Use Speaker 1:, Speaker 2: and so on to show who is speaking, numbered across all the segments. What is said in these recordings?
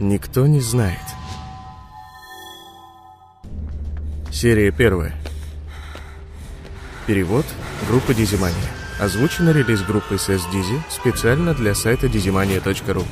Speaker 1: Никто не знает. Серия 1. Перевод группы Дизимания. Озвучено релиз-группой CS Дизи специально для сайта dizimania.ru.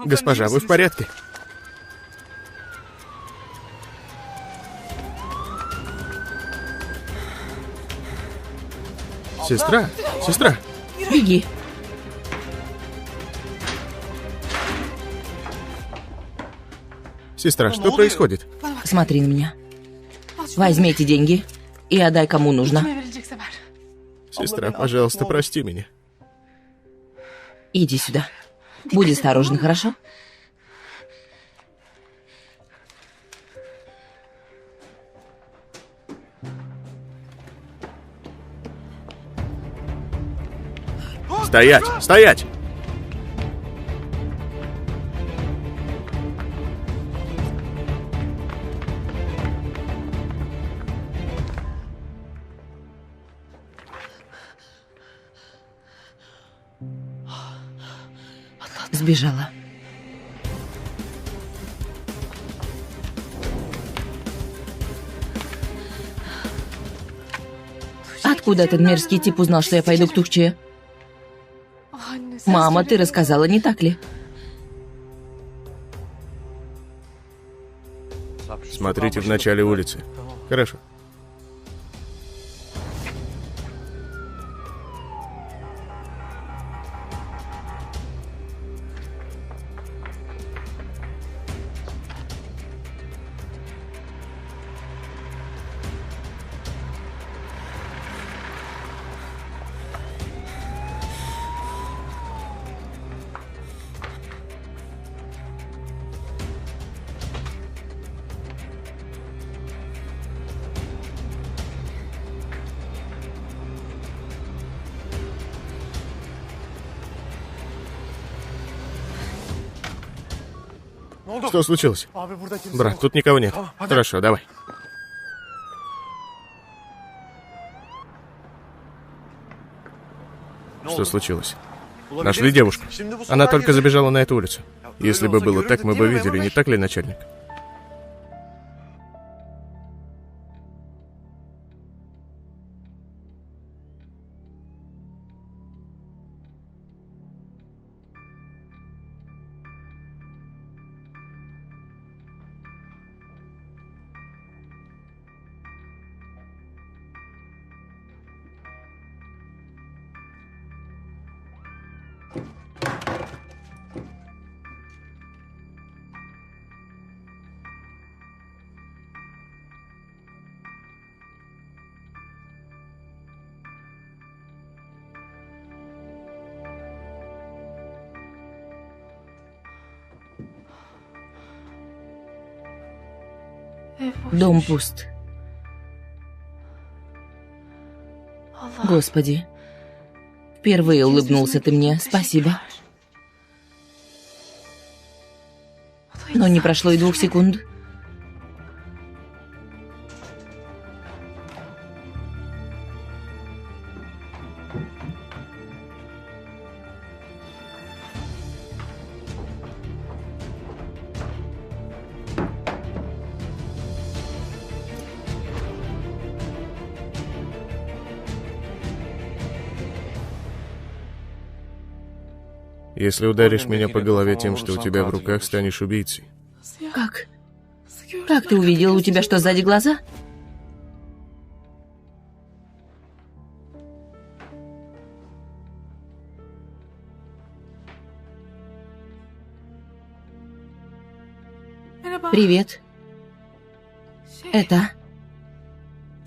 Speaker 1: Госпожа, вы в порядке? Сестра? Сестра?
Speaker 2: Беги.
Speaker 1: Сестра, что происходит?
Speaker 2: Смотри на меня. Возьми эти деньги и отдай кому нужно.
Speaker 1: Сестра, пожалуйста, прости меня.
Speaker 2: Иди сюда. Будь осторожна, хорошо?
Speaker 1: Стоять! Стоять!
Speaker 2: Сбежала. Откуда этот мерзкий тип узнал, что я пойду к Тухче? Мама, ты рассказала, не так ли?
Speaker 1: Смотрите в начале улицы. Хорошо. Что случилось? Брат, тут никого нет. Хорошо, давай. Что случилось? Нашли девушку. Она только забежала на эту улицу. Если бы было так, мы бы видели, не так ли, начальник?
Speaker 2: Дом пуст. Господи, впервые улыбнулся ты мне, спасибо. Но не прошло и 2 секунд.
Speaker 1: Если ударишь меня по голове тем, что у тебя в руках, станешь убийцей.
Speaker 2: Как? Как ты увидел? У тебя что, сзади глаза? Привет. Это...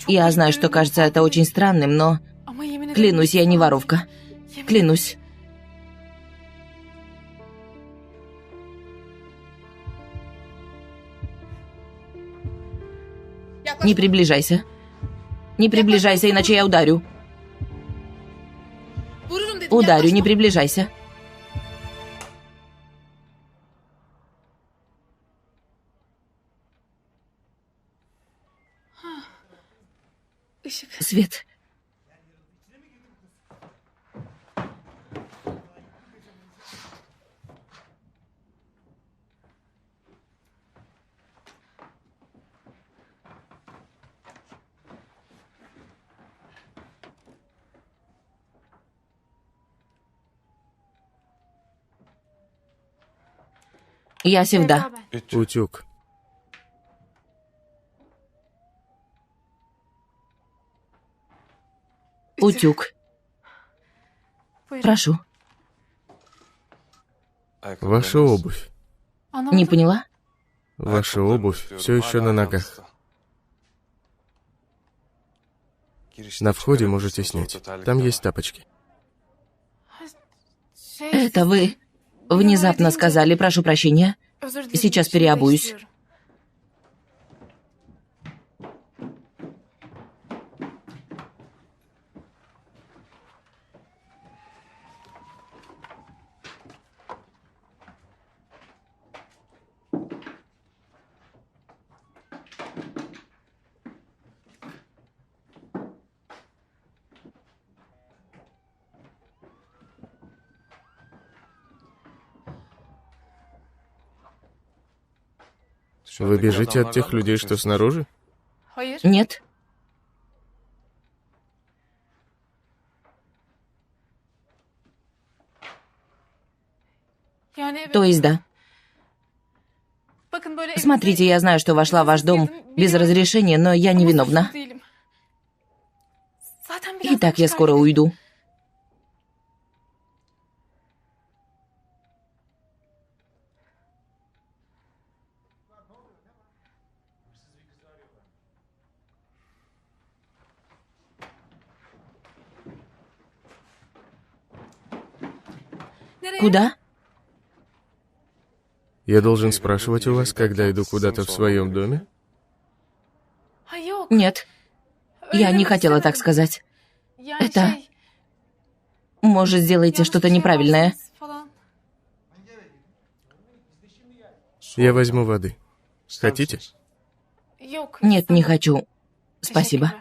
Speaker 2: Я знаю, что кажется это очень странным, но... Клянусь, я не воровка. Клянусь. Не приближайся. Не приближайся, иначе я ударю. Ударю, не приближайся. Свет. Я всегда.
Speaker 1: Утюг.
Speaker 2: Утюг. Прошу.
Speaker 1: Ваша обувь.
Speaker 2: Не поняла?
Speaker 1: Ваша обувь все еще на ногах. На входе можете снять. Там есть тапочки.
Speaker 2: Это вы внезапно сказали, прошу прощения. Сейчас переобуюсь.
Speaker 1: Вы бежите от тех людей, что снаружи?
Speaker 2: Нет. То есть да. Смотрите, я знаю, что вошла в ваш дом без разрешения, но я невиновна. Итак, я скоро уйду. Куда?
Speaker 1: Я должен спрашивать у вас, когда иду куда-то в своем доме?
Speaker 2: Нет. Я не хотела так сказать. Это... Может, сделаете что-то неправильное.
Speaker 1: Я возьму воды. Хотите?
Speaker 2: Нет, не хочу. Спасибо.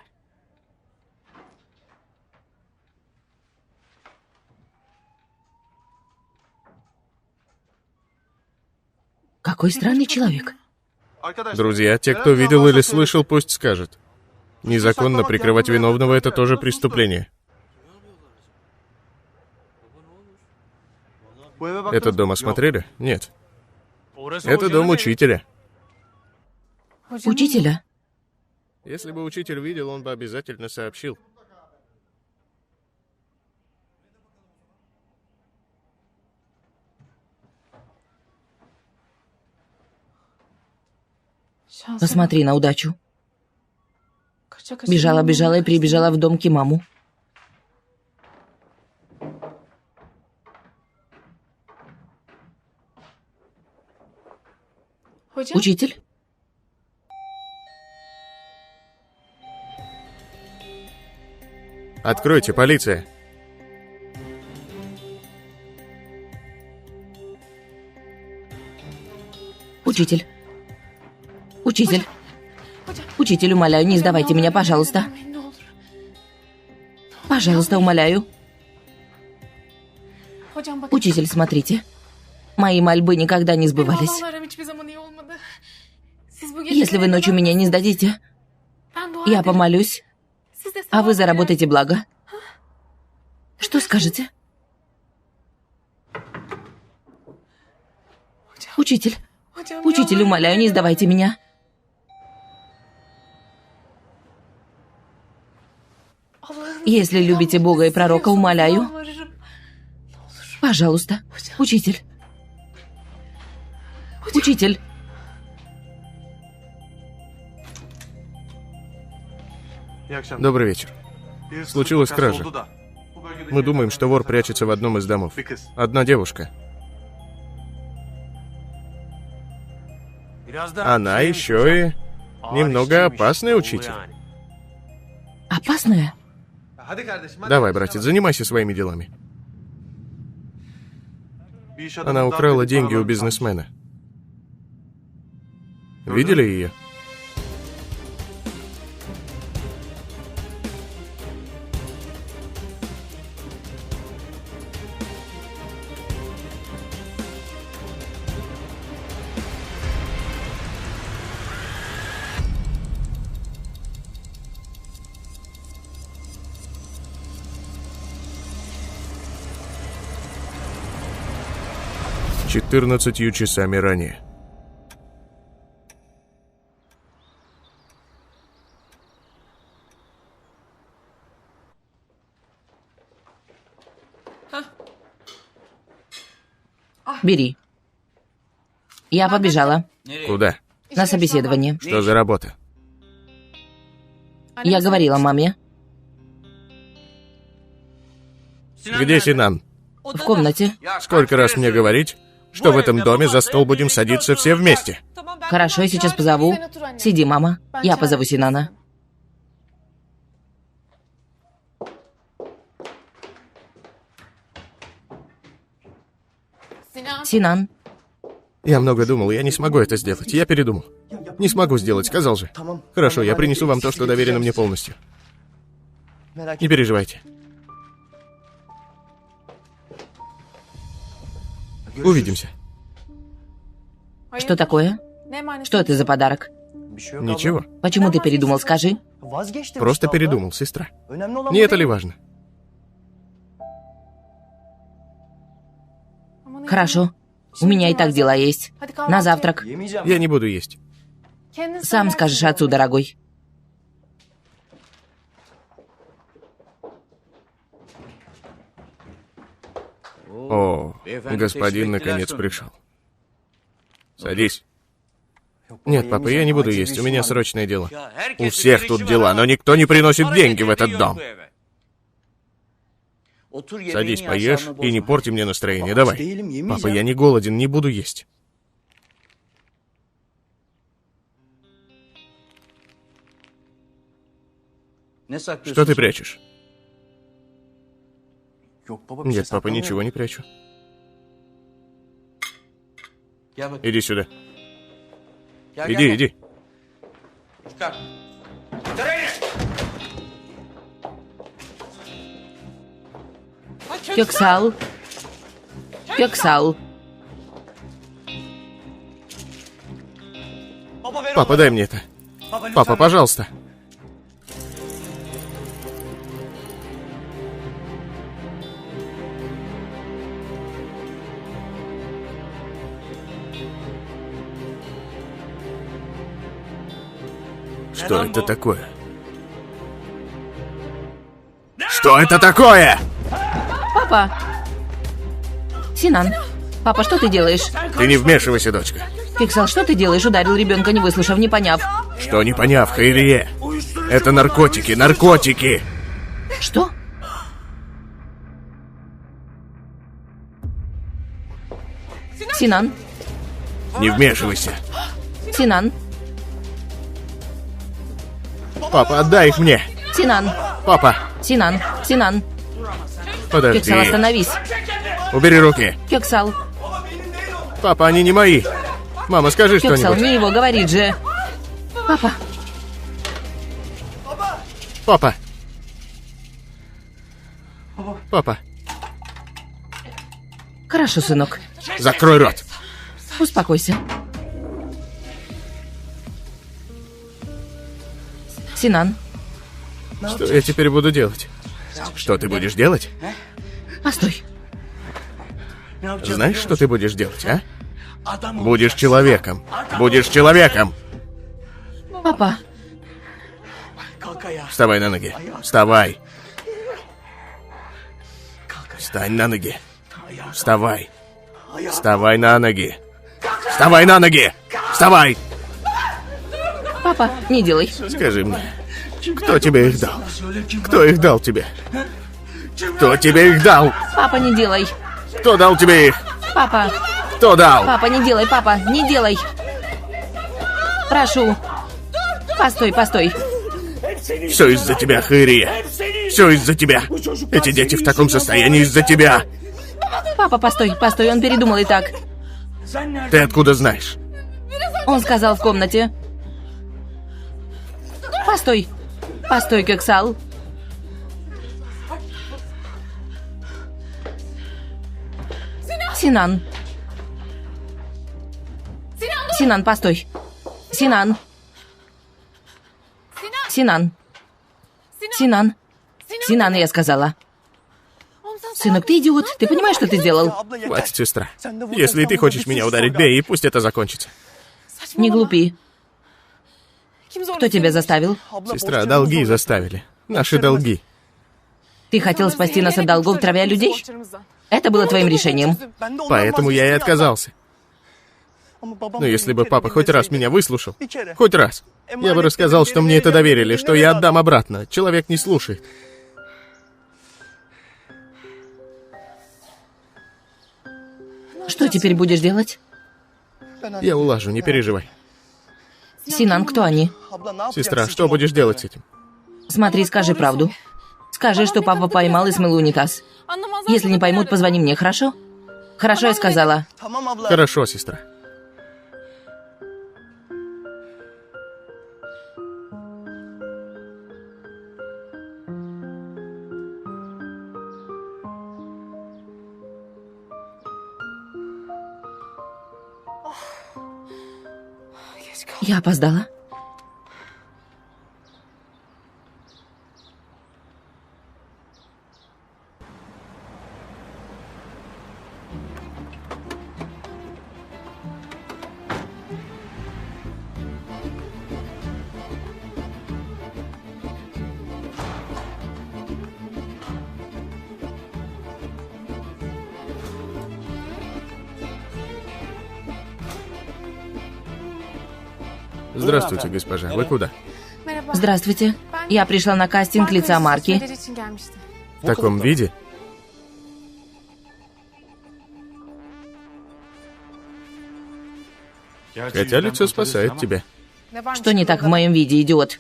Speaker 2: Какой странный человек.
Speaker 1: Друзья, те, кто видел или слышал, пусть скажет. Незаконно прикрывать виновного — это тоже преступление. Этот дом осмотрели? Нет. Это дом учителя.
Speaker 2: Учителя?
Speaker 1: Если бы учитель видел, он бы обязательно сообщил.
Speaker 2: Посмотри на удачу. Бежала и прибежала в дом к имаму. Учитель?
Speaker 1: Откройте, полиция.
Speaker 2: Учитель. Учитель. Учитель, умоляю, не сдавайте меня, пожалуйста. Пожалуйста, умоляю. Учитель, смотрите. Мои мольбы никогда не сбывались. Если вы ночью меня не сдадите, я помолюсь, а вы заработаете благо. Что скажете? Учитель. Учитель, умоляю, не сдавайте меня. Если любите Бога и пророка, умоляю. Пожалуйста, учитель. Учитель.
Speaker 1: Добрый вечер. Случилась кража. Мы думаем, что вор прячется в одном из домов. Одна девушка. Она еще и немного опасный учитель.
Speaker 2: Опасная?
Speaker 1: Давай, братец, занимайся своими делами. Она украла деньги у бизнесмена. Видели ее? «14 часами ранее».
Speaker 2: Бери. Я побежала.
Speaker 1: Куда?
Speaker 2: На собеседование.
Speaker 1: Что за работа?
Speaker 2: Я говорила маме.
Speaker 1: Где Синан?
Speaker 2: В комнате.
Speaker 1: Сколько раз мне говорить, что в этом доме за стол будем садиться все вместе?
Speaker 2: Хорошо, я сейчас позову. Сиди, мама. Я позову Синана. Синан.
Speaker 1: Я много думал, я не смогу это сделать. Я передумал. Не смогу сделать, сказал же. Хорошо, я принесу вам то, что доверено мне полностью. Не переживайте. Увидимся.
Speaker 2: Что такое? Что это за подарок?
Speaker 1: Ничего.
Speaker 2: Почему ты передумал, скажи?
Speaker 1: Просто передумал, сестра. Не это ли важно?
Speaker 2: Хорошо. У меня и так дела есть. На завтрак.
Speaker 1: Я не буду есть.
Speaker 2: Сам скажешь отцу, дорогой.
Speaker 1: О, господин наконец пришел. Садись. Нет, папа, я не буду есть, у меня срочное дело. У всех тут дела, но никто не приносит деньги в этот дом. Садись, поешь и не порти мне настроение, давай. Папа, я не голоден, не буду есть. Что ты прячешь? Нет, папа, ничего не прячу. Иди сюда. Иди, иди.
Speaker 2: Кёксал. Кёксал.
Speaker 1: Папа, дай мне это. Папа, пожалуйста. Что это такое? Что это такое?
Speaker 2: Папа! Синан, папа, что ты делаешь?
Speaker 1: Ты не вмешивайся, дочка.
Speaker 2: Кёксал, что ты делаешь? Ударил ребенка, не выслушав, не поняв.
Speaker 1: Что не поняв, Хайрие? Это наркотики, наркотики!
Speaker 2: Что? Синан,
Speaker 1: Не вмешивайся.
Speaker 2: Синан,
Speaker 1: Папа, отдай их мне.
Speaker 2: Синан,
Speaker 1: Папа,
Speaker 2: Синан, Синан.
Speaker 1: подожди.
Speaker 2: Кёксал, остановись.
Speaker 1: Убери руки.
Speaker 2: Кёксал,
Speaker 1: Папа, они не мои. Мама, скажи
Speaker 2: Кёксал,
Speaker 1: что-нибудь.
Speaker 2: не его, говорит же. Папа,
Speaker 1: Папа. Папа,
Speaker 2: хорошо, сынок.
Speaker 1: закрой рот.
Speaker 2: Успокойся. Синан,
Speaker 1: Что я теперь буду делать? Что ты будешь делать?
Speaker 2: постой.
Speaker 1: Знаешь, что ты будешь делать, а? Будешь человеком. Будешь человеком.
Speaker 2: Папа,
Speaker 1: Вставай на ноги. Вставай. Встань на ноги. Вставай. Вставай на ноги. Вставай на ноги. Вставай.
Speaker 2: папа, не делай.
Speaker 1: Скажи мне, кто тебе их дал? Кто их дал тебе? Кто тебе их дал?
Speaker 2: Папа, не делай.
Speaker 1: Кто дал тебе их?
Speaker 2: Папа,
Speaker 1: Кто дал?
Speaker 2: папа, не делай, папа, не делай. Прошу. Постой, постой.
Speaker 1: Все из-за тебя, Хайрия. Все из-за тебя. Эти дети в таком состоянии из-за тебя.
Speaker 2: Папа, постой, постой, он передумал и так.
Speaker 1: Ты откуда знаешь?
Speaker 2: Он сказал в комнате. Постой. Постой, Кексал. Синан. Синан, постой. Синан. Синан. Синан. Синан, я сказала. Сынок, ты идиот. Ты понимаешь, что ты сделал?
Speaker 1: Хватит, сестра. Если ты хочешь меня ударить, бей, и пусть это закончится.
Speaker 2: Не глупи. Кто тебя заставил?
Speaker 1: Сестра, долги заставили. Наши долги.
Speaker 2: Ты хотел спасти нас от долгов, травя людей? Это было твоим решением.
Speaker 1: Поэтому я и отказался. Но если бы папа хоть раз меня выслушал, хоть раз, я бы рассказал, что мне это доверили, что я отдам обратно. Человек не слушает.
Speaker 2: Что теперь будешь делать?
Speaker 1: Я улажу, не переживай.
Speaker 2: Синан, кто они?
Speaker 1: Сестра, что будешь делать с этим?
Speaker 2: Смотри, скажи правду. Скажи, что папа поймал и смыл унитаз. Если не поймут, позвони мне, хорошо? Хорошо, я сказала.
Speaker 1: Хорошо, сестра.
Speaker 2: Я опоздала.
Speaker 1: Здравствуйте, госпожа. Вы куда?
Speaker 2: Здравствуйте. Я пришла на кастинг лица марки.
Speaker 1: В таком виде? Хотя лицо спасает тебя.
Speaker 2: Что не так в моем виде, идиот?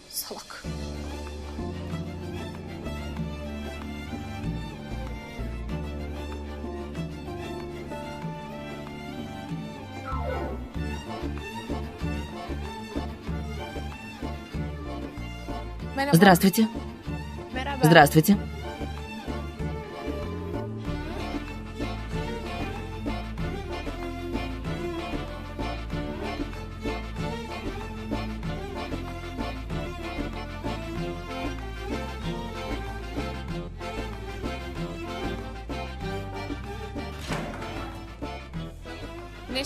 Speaker 2: Здравствуйте. Здравствуйте.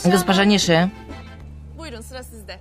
Speaker 2: Госпожа Нише.
Speaker 3: Buyurun sıra sizde.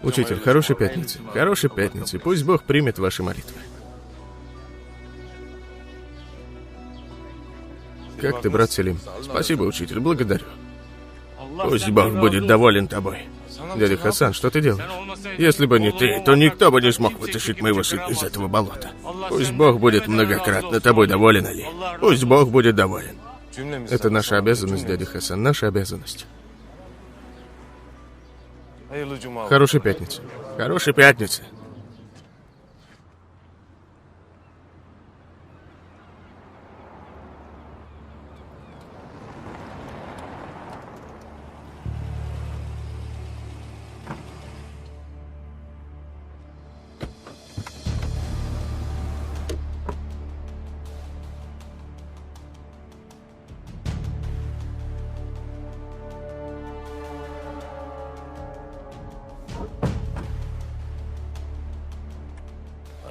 Speaker 1: Учитель, хорошей пятницы. Хорошей пятницы. Пусть Бог примет ваши молитвы. Как ты, брат Селим? Спасибо, учитель, благодарю. Пусть Бог будет доволен тобой. Дядя Хасан, что ты делаешь? Если бы не ты, то никто бы не смог вытащить моего сына из этого болота. Пусть Бог будет многократно тобой доволен, Али. Пусть Бог будет доволен. Это наша обязанность, дядя Хасан, наша обязанность. Хорошей пятницы. Хорошей пятницы.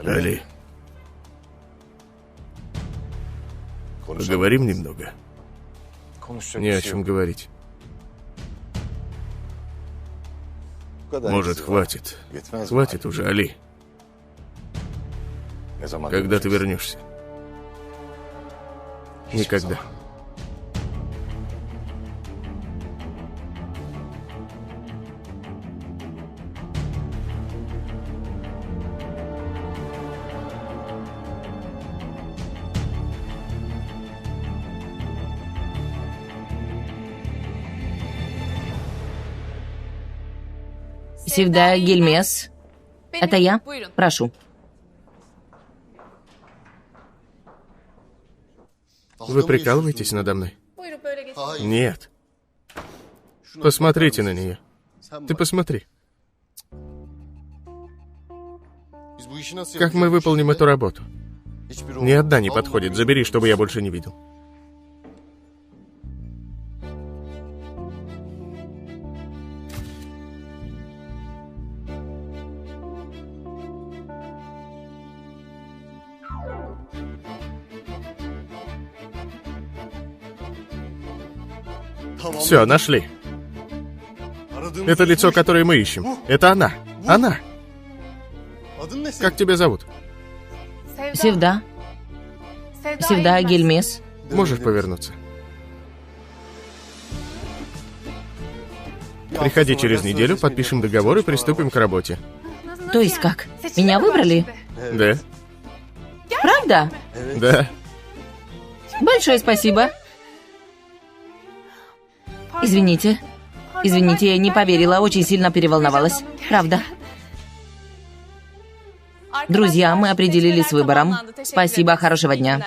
Speaker 1: Али, поговорим немного. Не о чем говорить. Может, хватит. Хватит уже, Али. Когда ты вернешься? Никогда.
Speaker 2: Севда Гельмес. Это я? Прошу.
Speaker 1: Вы прикалываетесь надо мной?
Speaker 3: Buyurun böyle geçin.
Speaker 1: Нет. Посмотрите на нее. Ты посмотри. Как мы выполним эту работу? Ни одна не подходит. Забери, чтобы я больше не видел. Все, нашли. Это лицо, которое мы ищем. Это она. Она. Как тебя зовут?
Speaker 2: Севда. Севда Гельмес.
Speaker 1: Можешь повернуться? Приходи через неделю, подпишем договор и приступим к работе.
Speaker 2: То есть как? Меня выбрали?
Speaker 1: Да?
Speaker 2: Правда?
Speaker 1: Да.
Speaker 2: Большое спасибо. Извините. Извините, я не поверила, очень сильно переволновалась. Правда. Друзья, мы определились с выбором. Спасибо, хорошего дня.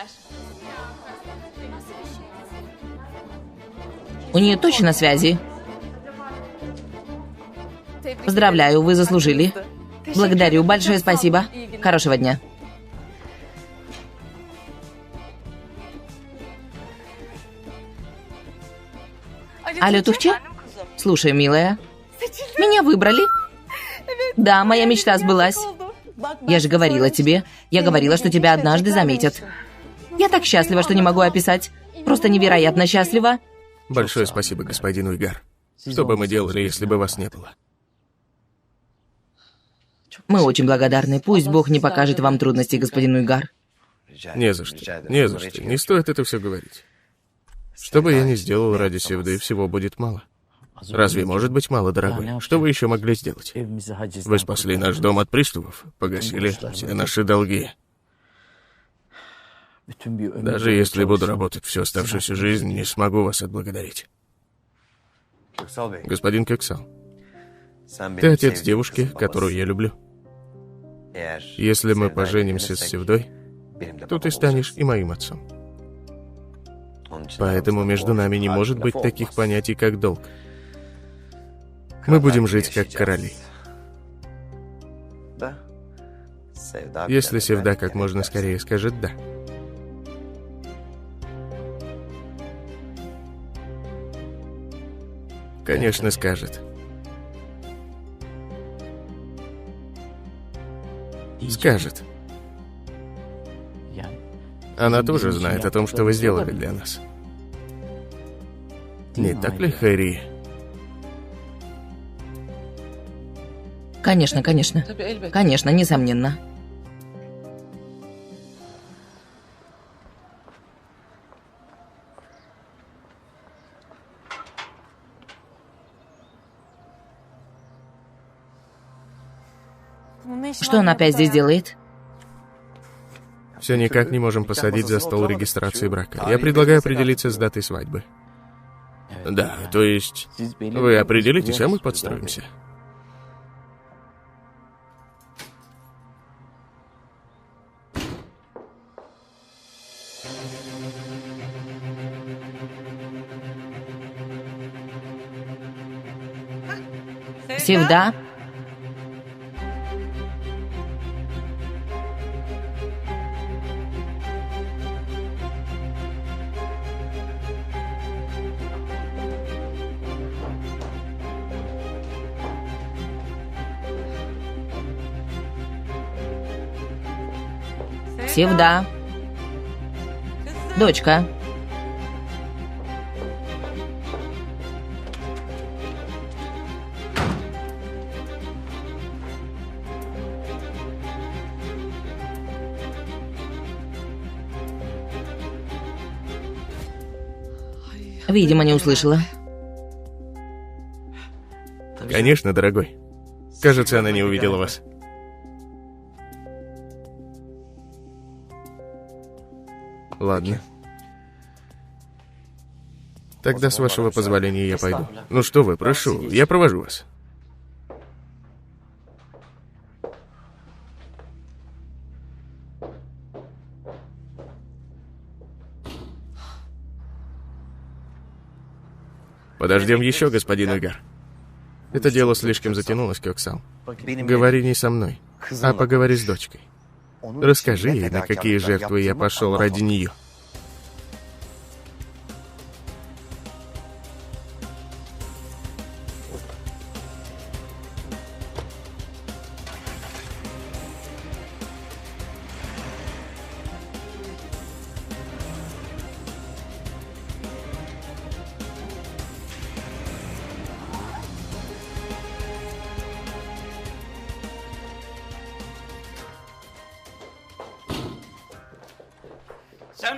Speaker 2: У нее точно связи. Поздравляю, вы заслужили. Благодарю, большое спасибо. Хорошего дня. Алло, Тухча? Слушай, милая. Меня выбрали. Да, моя мечта сбылась. Я же говорила тебе. Я говорила, что тебя однажды заметят. Я так счастлива, что не могу описать. Просто невероятно счастлива.
Speaker 1: Большое спасибо, господин Уйгар. Что бы мы делали, если бы вас не было?
Speaker 2: Мы очень благодарны. Пусть Бог не покажет вам трудностей, господин Уйгар.
Speaker 1: Не за что. Не за что. Не стоит это все говорить. Что бы я ни сделал ради Севды, всего будет мало. Разве может быть мало, дорогой? Что вы еще могли сделать? Вы спасли наш дом от приступов, погасили все наши долги. Даже если буду работать всю оставшуюся жизнь, не смогу вас отблагодарить. Господин Кексал, ты отец девушки, которую я люблю. Если мы поженимся с Севдой, то ты станешь и моим отцом. Поэтому между нами не может быть таких понятий, как долг. Мы будем жить как короли. Если Севда как можно скорее скажет «да». Конечно, скажет. Скажет. Она тоже знает о том, что вы сделали для нас. Не так ли, Хэри?
Speaker 2: Конечно, конечно. Конечно, несомненно. Что он опять здесь делает?
Speaker 1: Все никак не можем посадить за стол регистрации брака. Я предлагаю определиться с датой свадьбы. Да, то есть вы определитесь, а мы подстроимся.
Speaker 2: Севда? Севда. Дочка. Видимо, не услышала.
Speaker 1: Конечно, дорогой. Кажется, она не увидела вас. Ладно. Тогда, с вашего позволения, я пойду. Ну что вы, прошу, я провожу вас. Подождем еще, господин Игар. Это дело слишком затянулось, Кёксал. Говори не со мной, а поговори с дочкой. Расскажи ей, на какие жертвы я пошел ради нее.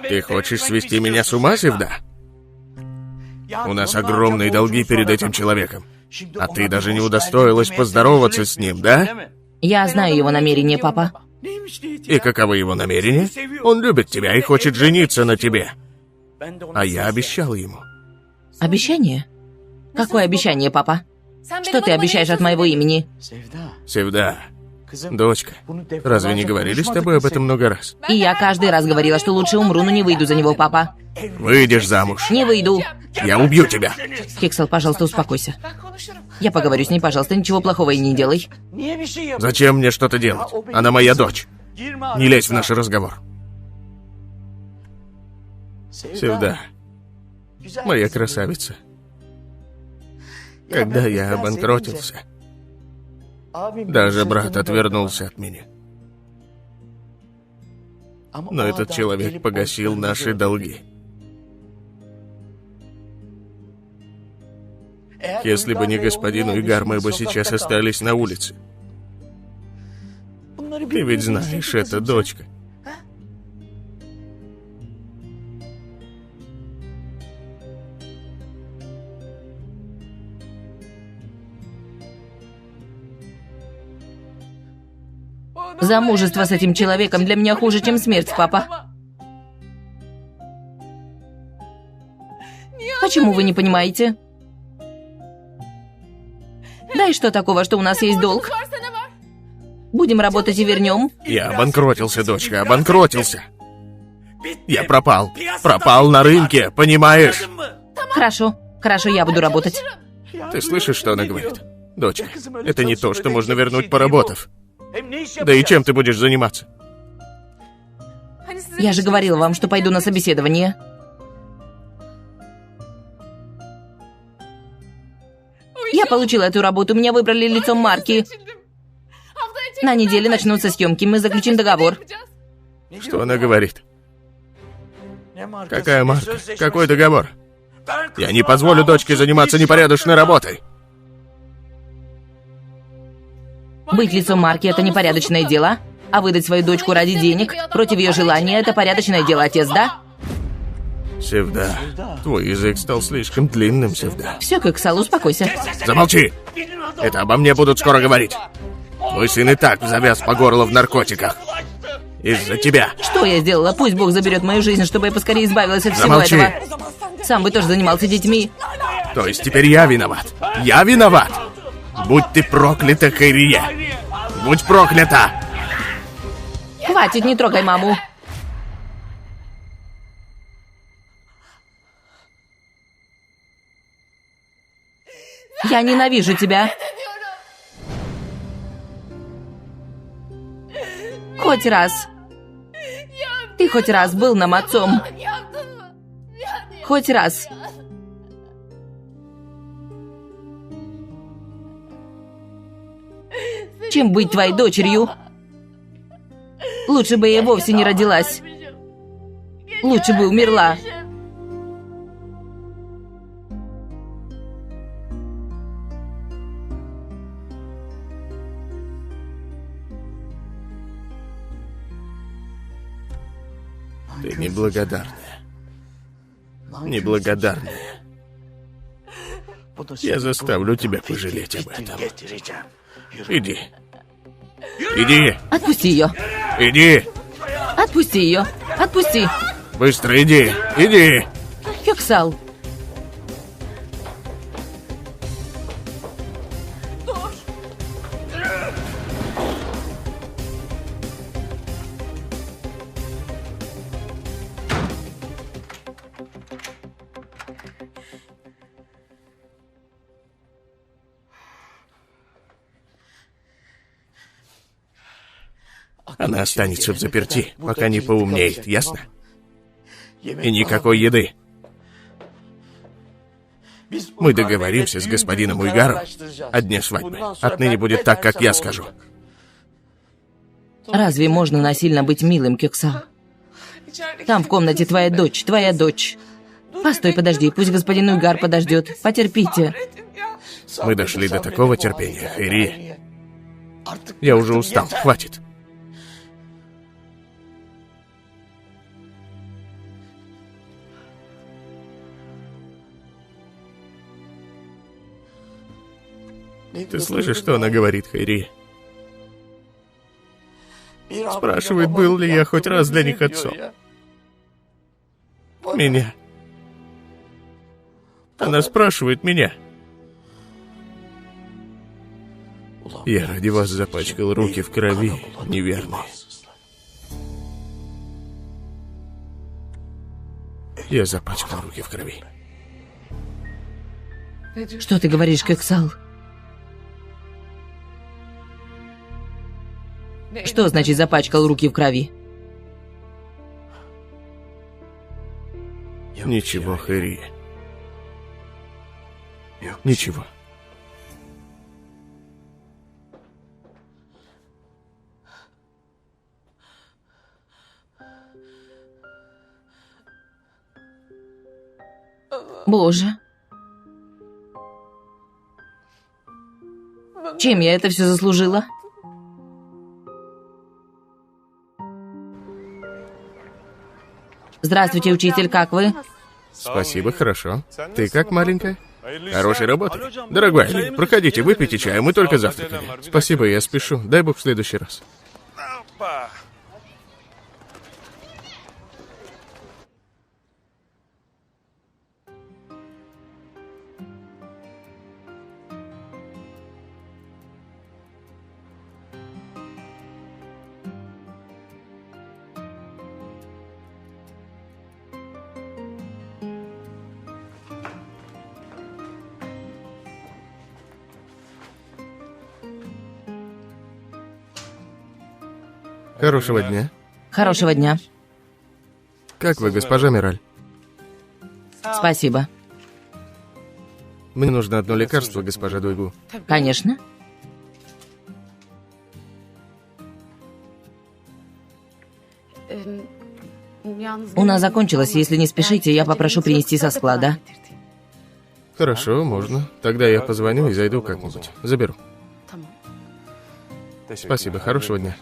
Speaker 1: Ты хочешь свести меня с ума, Севда? У нас огромные долги перед этим человеком. А ты даже не удостоилась поздороваться с ним, да?
Speaker 2: Я знаю его намерения, папа.
Speaker 1: И каковы его намерения? Он любит тебя и хочет жениться на тебе. А я обещал ему.
Speaker 2: Обещание? Какое обещание, папа? Что ты обещаешь от моего имени?
Speaker 1: Севда, дочка, разве не говорили с тобой об этом много раз?
Speaker 2: И я каждый раз говорила, что лучше умру, но не выйду за него, папа.
Speaker 1: Выйдешь замуж.
Speaker 2: Не выйду.
Speaker 1: Я убью тебя.
Speaker 2: Кексел, пожалуйста, успокойся. Я поговорю с ней, пожалуйста, ничего плохого и не делай.
Speaker 1: Зачем мне что-то делать? Она моя дочь. Не лезь в наш разговор. Севда, моя красавица. Когда я обанкротился, даже брат отвернулся от меня. Но этот человек погасил наши долги. Если бы не господин Уигар, мы бы сейчас остались на улице. Ты ведь знаешь, это дочка.
Speaker 2: Замужество с этим человеком для меня хуже, чем смерть, папа. Почему вы не понимаете? Да и что такого, что у нас есть долг? Будем работать и вернем.
Speaker 1: Я обанкротился, дочка, обанкротился. Я пропал. Пропал на рынке, понимаешь?
Speaker 2: Хорошо, хорошо, я буду работать.
Speaker 1: Ты слышишь, что она говорит? Дочка, это не то, что можно вернуть, поработав. Да и чем ты будешь заниматься?
Speaker 2: Я же говорила вам, что пойду на собеседование. Я получила эту работу, меня выбрали лицом марки. На неделе начнутся съемки, мы заключим договор.
Speaker 1: Что она говорит? Какая марка? Какой договор? Я не позволю дочке заниматься непорядочной работой.
Speaker 2: Быть лицом марки – это непорядочное дело, а выдать свою дочку ради денег против ее желания – это порядочное дело, отец, да?
Speaker 1: Севда, твой язык стал слишком длинным, Севда.
Speaker 2: Все, Кексал, успокойся.
Speaker 1: Замолчи! Это обо мне будут скоро говорить. Твой сын и так завяз по горло в наркотиках. Из-за тебя.
Speaker 2: Что я сделала? Пусть Бог заберет мою жизнь, чтобы я поскорее избавилась от всего
Speaker 1: Замолчи.
Speaker 2: этого. Сам бы тоже занимался детьми.
Speaker 1: То есть теперь я виноват? Я виноват? Будь ты проклята, Хайрие! Будь проклята!
Speaker 2: Хватит, не трогай маму. Я ненавижу тебя. Хоть раз. Ты хоть раз был нам отцом? Хоть раз. Чем быть твоей дочерью? Лучше бы я вовсе не родилась. Лучше бы умерла.
Speaker 1: Ты неблагодарная. Неблагодарная. Я заставлю тебя пожалеть об этом. Иди. Иди.
Speaker 2: Отпусти ее.
Speaker 1: Иди.
Speaker 2: Отпусти ее. Отпусти.
Speaker 1: Быстро иди. Иди.
Speaker 2: Кексал.
Speaker 1: Она останется в заперти, пока не поумнеет, ясно? И никакой еды. Мы договоримся с господином Уйгаром о дне свадьбы. Отныне будет так, как я скажу.
Speaker 2: Разве можно насильно быть милым, Кексал? Там в комнате твоя дочь, твоя дочь. Постой, подожди, пусть господин Уйгар подождет. Потерпите.
Speaker 1: Мы дошли до такого терпения, Хайри. Я уже устал, хватит. Ты слышишь, что она говорит, Хайри? Спрашивает, был ли я хоть раз для них отцом. Меня. Она спрашивает меня. Я ради вас запачкал руки в крови, неверные. Я запачкал руки в крови.
Speaker 2: Что ты говоришь, Кексал? Что значит запачкал руки в крови?
Speaker 1: Ничего, Хайри. Ничего.
Speaker 2: Боже. Чем я это все заслужила? Здравствуйте, учитель, как вы?
Speaker 1: Спасибо, хорошо. Ты как, маленькая? Хорошей работы. Дорогая Ли, проходите, выпейте чай, мы только завтракали. Спасибо, я спешу. Дай бог в следующий раз. Хорошего дня.
Speaker 2: Хорошего дня.
Speaker 1: Как вы, госпожа Мираль?
Speaker 2: Спасибо.
Speaker 1: Мне нужно одно лекарство, госпожа Дуйгу.
Speaker 2: Конечно. У нас закончилось. Если не спешите, я попрошу принести со склада.
Speaker 1: Хорошо, можно. Тогда я позвоню и зайду как-нибудь. Заберу. Спасибо, хорошего дня.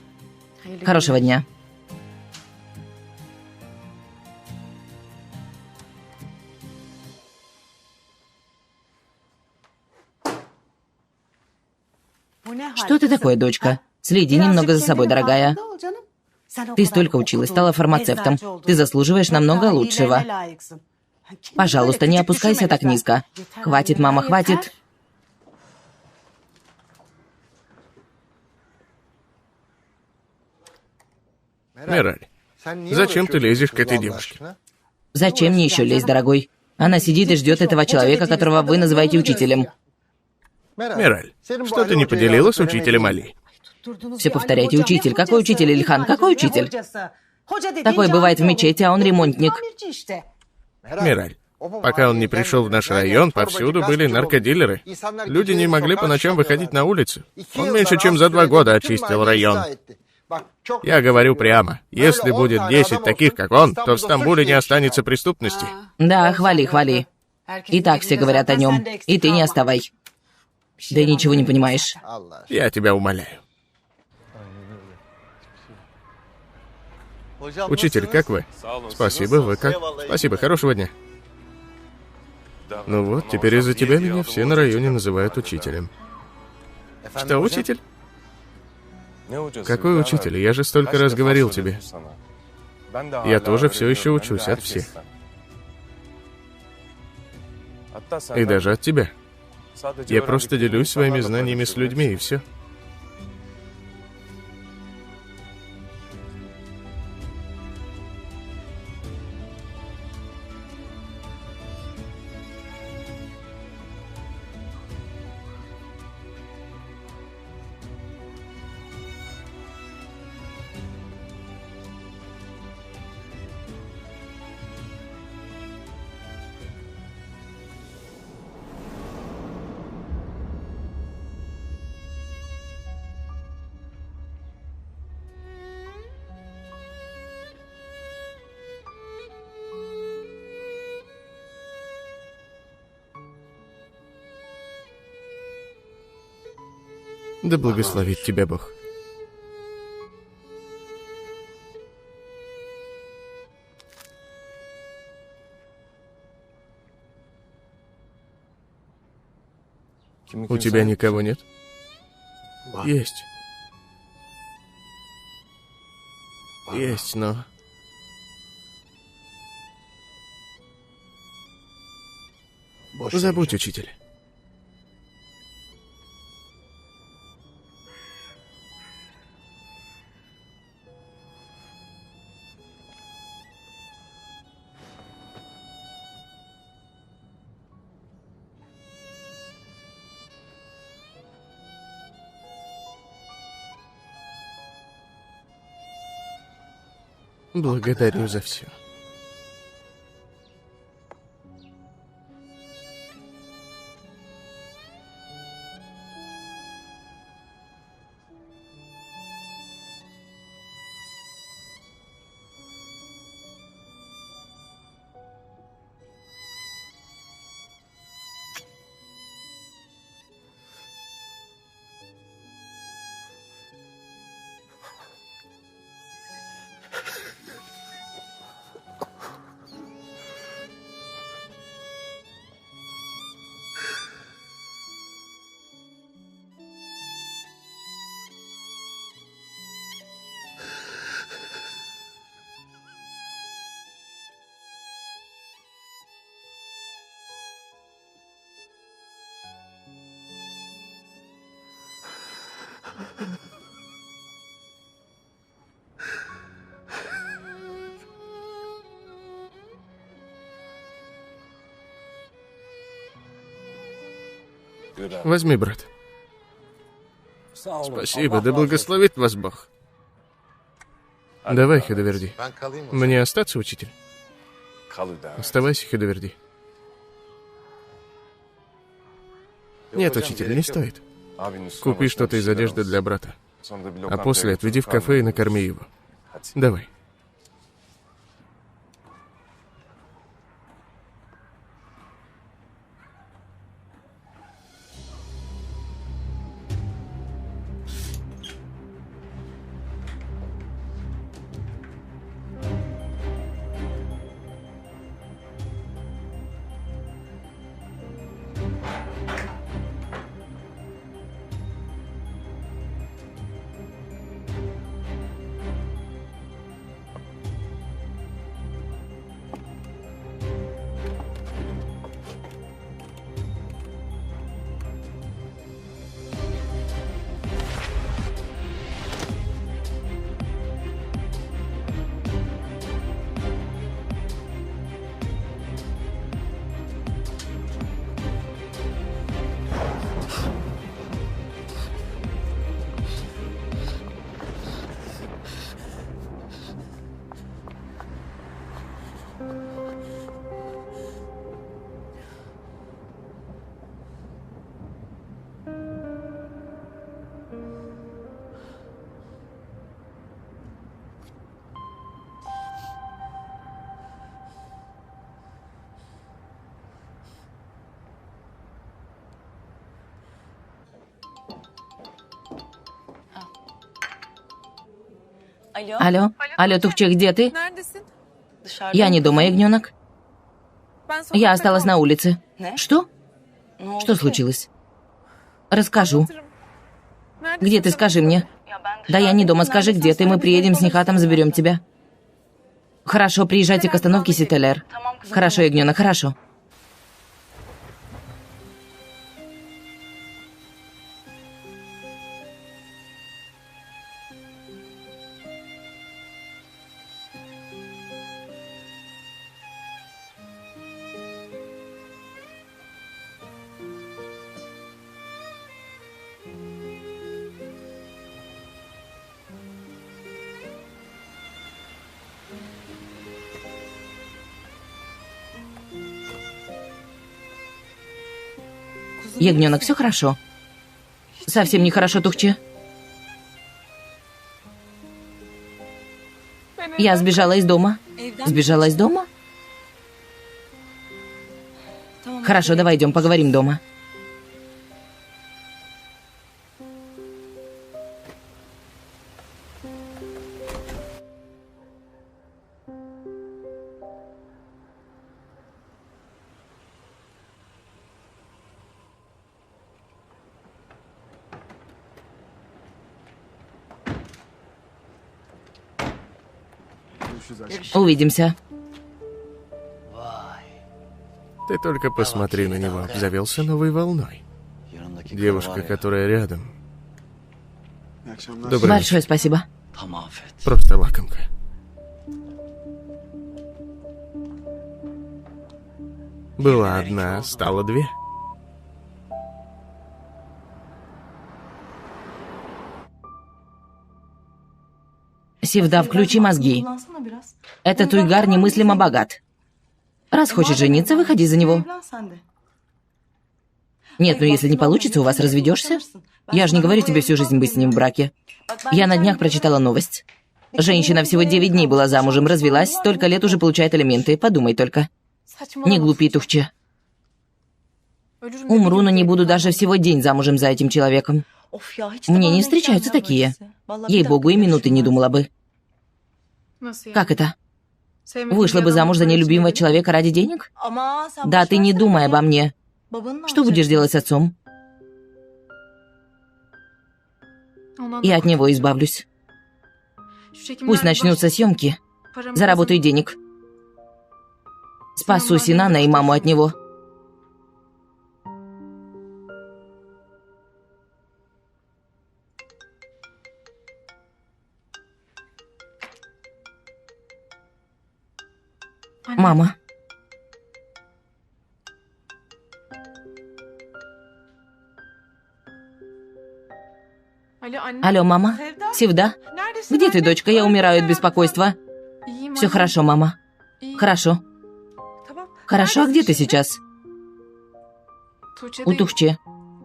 Speaker 2: Хорошего дня. Что ты такое, дочка? Следи немного за собой, дорогая. Ты столько училась, стала фармацевтом. Ты заслуживаешь намного лучшего. Пожалуйста, не опускайся так низко. Хватит, мама, хватит.
Speaker 1: Мираль, зачем ты лезешь к этой девушке?
Speaker 2: Зачем мне еще лезть, дорогой? Она сидит и ждет этого человека, которого вы называете учителем.
Speaker 1: Мираль, что ты не поделила с учителем Али?
Speaker 2: Все повторяйте, учитель. Какой учитель, Ильхан? Какой учитель? Такой бывает в мечети, а он ремонтник.
Speaker 1: Мираль, пока он не пришел в наш район, повсюду были наркодилеры. Люди не могли по ночам выходить на улицу. Он меньше чем за 2 года очистил район. Я говорю прямо, если будет 10 таких, как он, то в Стамбуле не останется преступности.
Speaker 2: Да, хвали, хвали. И так все говорят о нем. И ты не отставай. Да ничего не понимаешь.
Speaker 1: Я тебя умоляю. Учитель, как вы? Спасибо, вы как? Спасибо, хорошего дня. Ну вот, теперь из-за тебя меня все на районе называют учителем. Что, учитель? Какой учитель? Я же столько раз говорил тебе. Я тоже все еще учусь от всех. И даже от тебя. Я просто делюсь своими знаниями с людьми, и все. Да благословит тебя Бог. У тебя никого нет? Есть. Есть, но... Забудь, учитель. Благодарю за все. Возьми, брат. Спасибо, да благословит вас Бог. Давай, Хедоверди.
Speaker 4: Ben kalayım o zaman.
Speaker 1: Мне остаться, учитель?
Speaker 4: Kal Hüda.
Speaker 1: Оставайся, Хедоверди. Нет,
Speaker 4: hocam,
Speaker 1: учитель,
Speaker 4: gerek
Speaker 1: не
Speaker 4: yok.
Speaker 1: стоит.
Speaker 4: Abinin üstüne
Speaker 1: Купи
Speaker 4: başına
Speaker 1: что-то
Speaker 4: bir
Speaker 1: из
Speaker 4: şeyler
Speaker 1: одежды
Speaker 4: alsın.
Speaker 1: для брата.
Speaker 4: Sonra da bir
Speaker 1: А
Speaker 4: lokantaya
Speaker 1: после
Speaker 4: götür,
Speaker 1: отведи в
Speaker 4: karnını
Speaker 1: кафе и
Speaker 4: doyur.
Speaker 1: накорми его.
Speaker 4: Hadi.
Speaker 1: Давай.
Speaker 2: Алло? Алло, Тухче, где ты?
Speaker 3: Neredesin?
Speaker 2: Я не дома, ягненок.
Speaker 3: Ben sokakta
Speaker 2: Я осталась на
Speaker 3: kaldım.
Speaker 2: улице. Что? Что случилось? Расскажу.
Speaker 3: Hatırım. Neredesin
Speaker 2: Где ты,
Speaker 3: sen?
Speaker 2: скажи мне? Да я не дома, скажи, где ты. Мы приедем с Нихатом, заберем тебя. Хорошо, приезжайте к остановке Сителер. Хорошо, ягненок, хорошо. Ягненок, все хорошо? Совсем нехорошо, Тухче. Я сбежала из дома. Сбежала из дома? Хорошо, давай идем, поговорим дома. Увидимся.
Speaker 1: Ты только посмотри на него, обзавелся новой волной. Девушка, которая рядом. Добрый вечер.
Speaker 2: Большое спасибо.
Speaker 1: Просто лакомка. Была одна, стало две.
Speaker 2: Севда, включи мозги. Этот уйгар немыслимо богат. Раз хочешь жениться, выходи за него. Нет, ну если не получится, у вас разведешься. Я же не говорю тебе всю жизнь быть с ним в браке. Я на днях прочитала новость. Женщина всего 9 дней была замужем, развелась, столько лет уже получает алименты. Подумай только. Не глупи, Тухче. Умру, но не буду даже всего день замужем за этим человеком. Мне не встречаются такие. Ей-богу, и минуты не думала бы.
Speaker 3: Nasıl yani?
Speaker 2: Как это?
Speaker 3: Sevmediğin
Speaker 2: Вышла
Speaker 3: bir
Speaker 2: бы
Speaker 3: adamı
Speaker 2: замуж за
Speaker 3: böyle
Speaker 2: нелюбимого
Speaker 3: sevmedin.
Speaker 2: человека ради денег? Да, ты не думай обо мне. Что будешь делать с отцом?
Speaker 3: Ondan
Speaker 2: Я
Speaker 3: da
Speaker 2: от него избавлюсь.
Speaker 3: Şu çekimler
Speaker 2: Пусть начнутся съемки.
Speaker 3: paramı
Speaker 2: Заработаю
Speaker 3: kazanıp
Speaker 2: денег. Спасу Синана и маму от него. Мама.
Speaker 3: Alo anne.
Speaker 2: Алло, мама. Севда, Где ты, дочка? Я умираю от беспокойства.
Speaker 3: İyiyim
Speaker 2: Все
Speaker 3: anne.
Speaker 2: хорошо, мама.
Speaker 3: İyiyim.
Speaker 2: Хорошо. Хорошо, а где ты сейчас? У Тухче.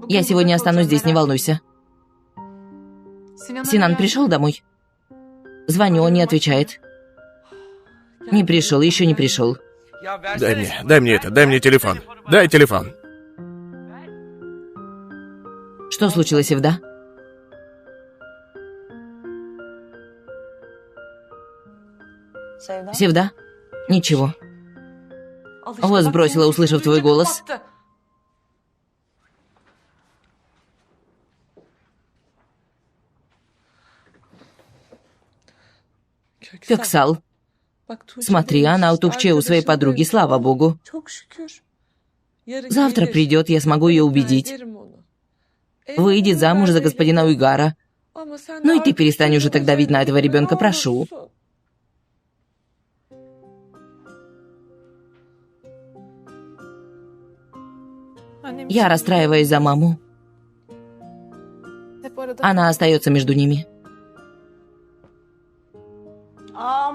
Speaker 2: Я сегодня останусь здесь, не волнуйся. Синан пришел домой? Звоню, он не отвечает. Не пришел, еще не пришел.
Speaker 1: Дай мне это, дай мне телефон. Дай телефон.
Speaker 2: Что случилось, Евда? Севда? Ничего. Вот сбросила, услышав твой голос. Köksal. Смотри, она у Тухче, у своей подруги, слава богу. Завтра придет, я смогу ее убедить. Выйдет замуж за господина Уйгара. Ну и ты перестань уже тогда давить на этого ребенка, прошу. Я расстраиваюсь за маму. Она остается между ними.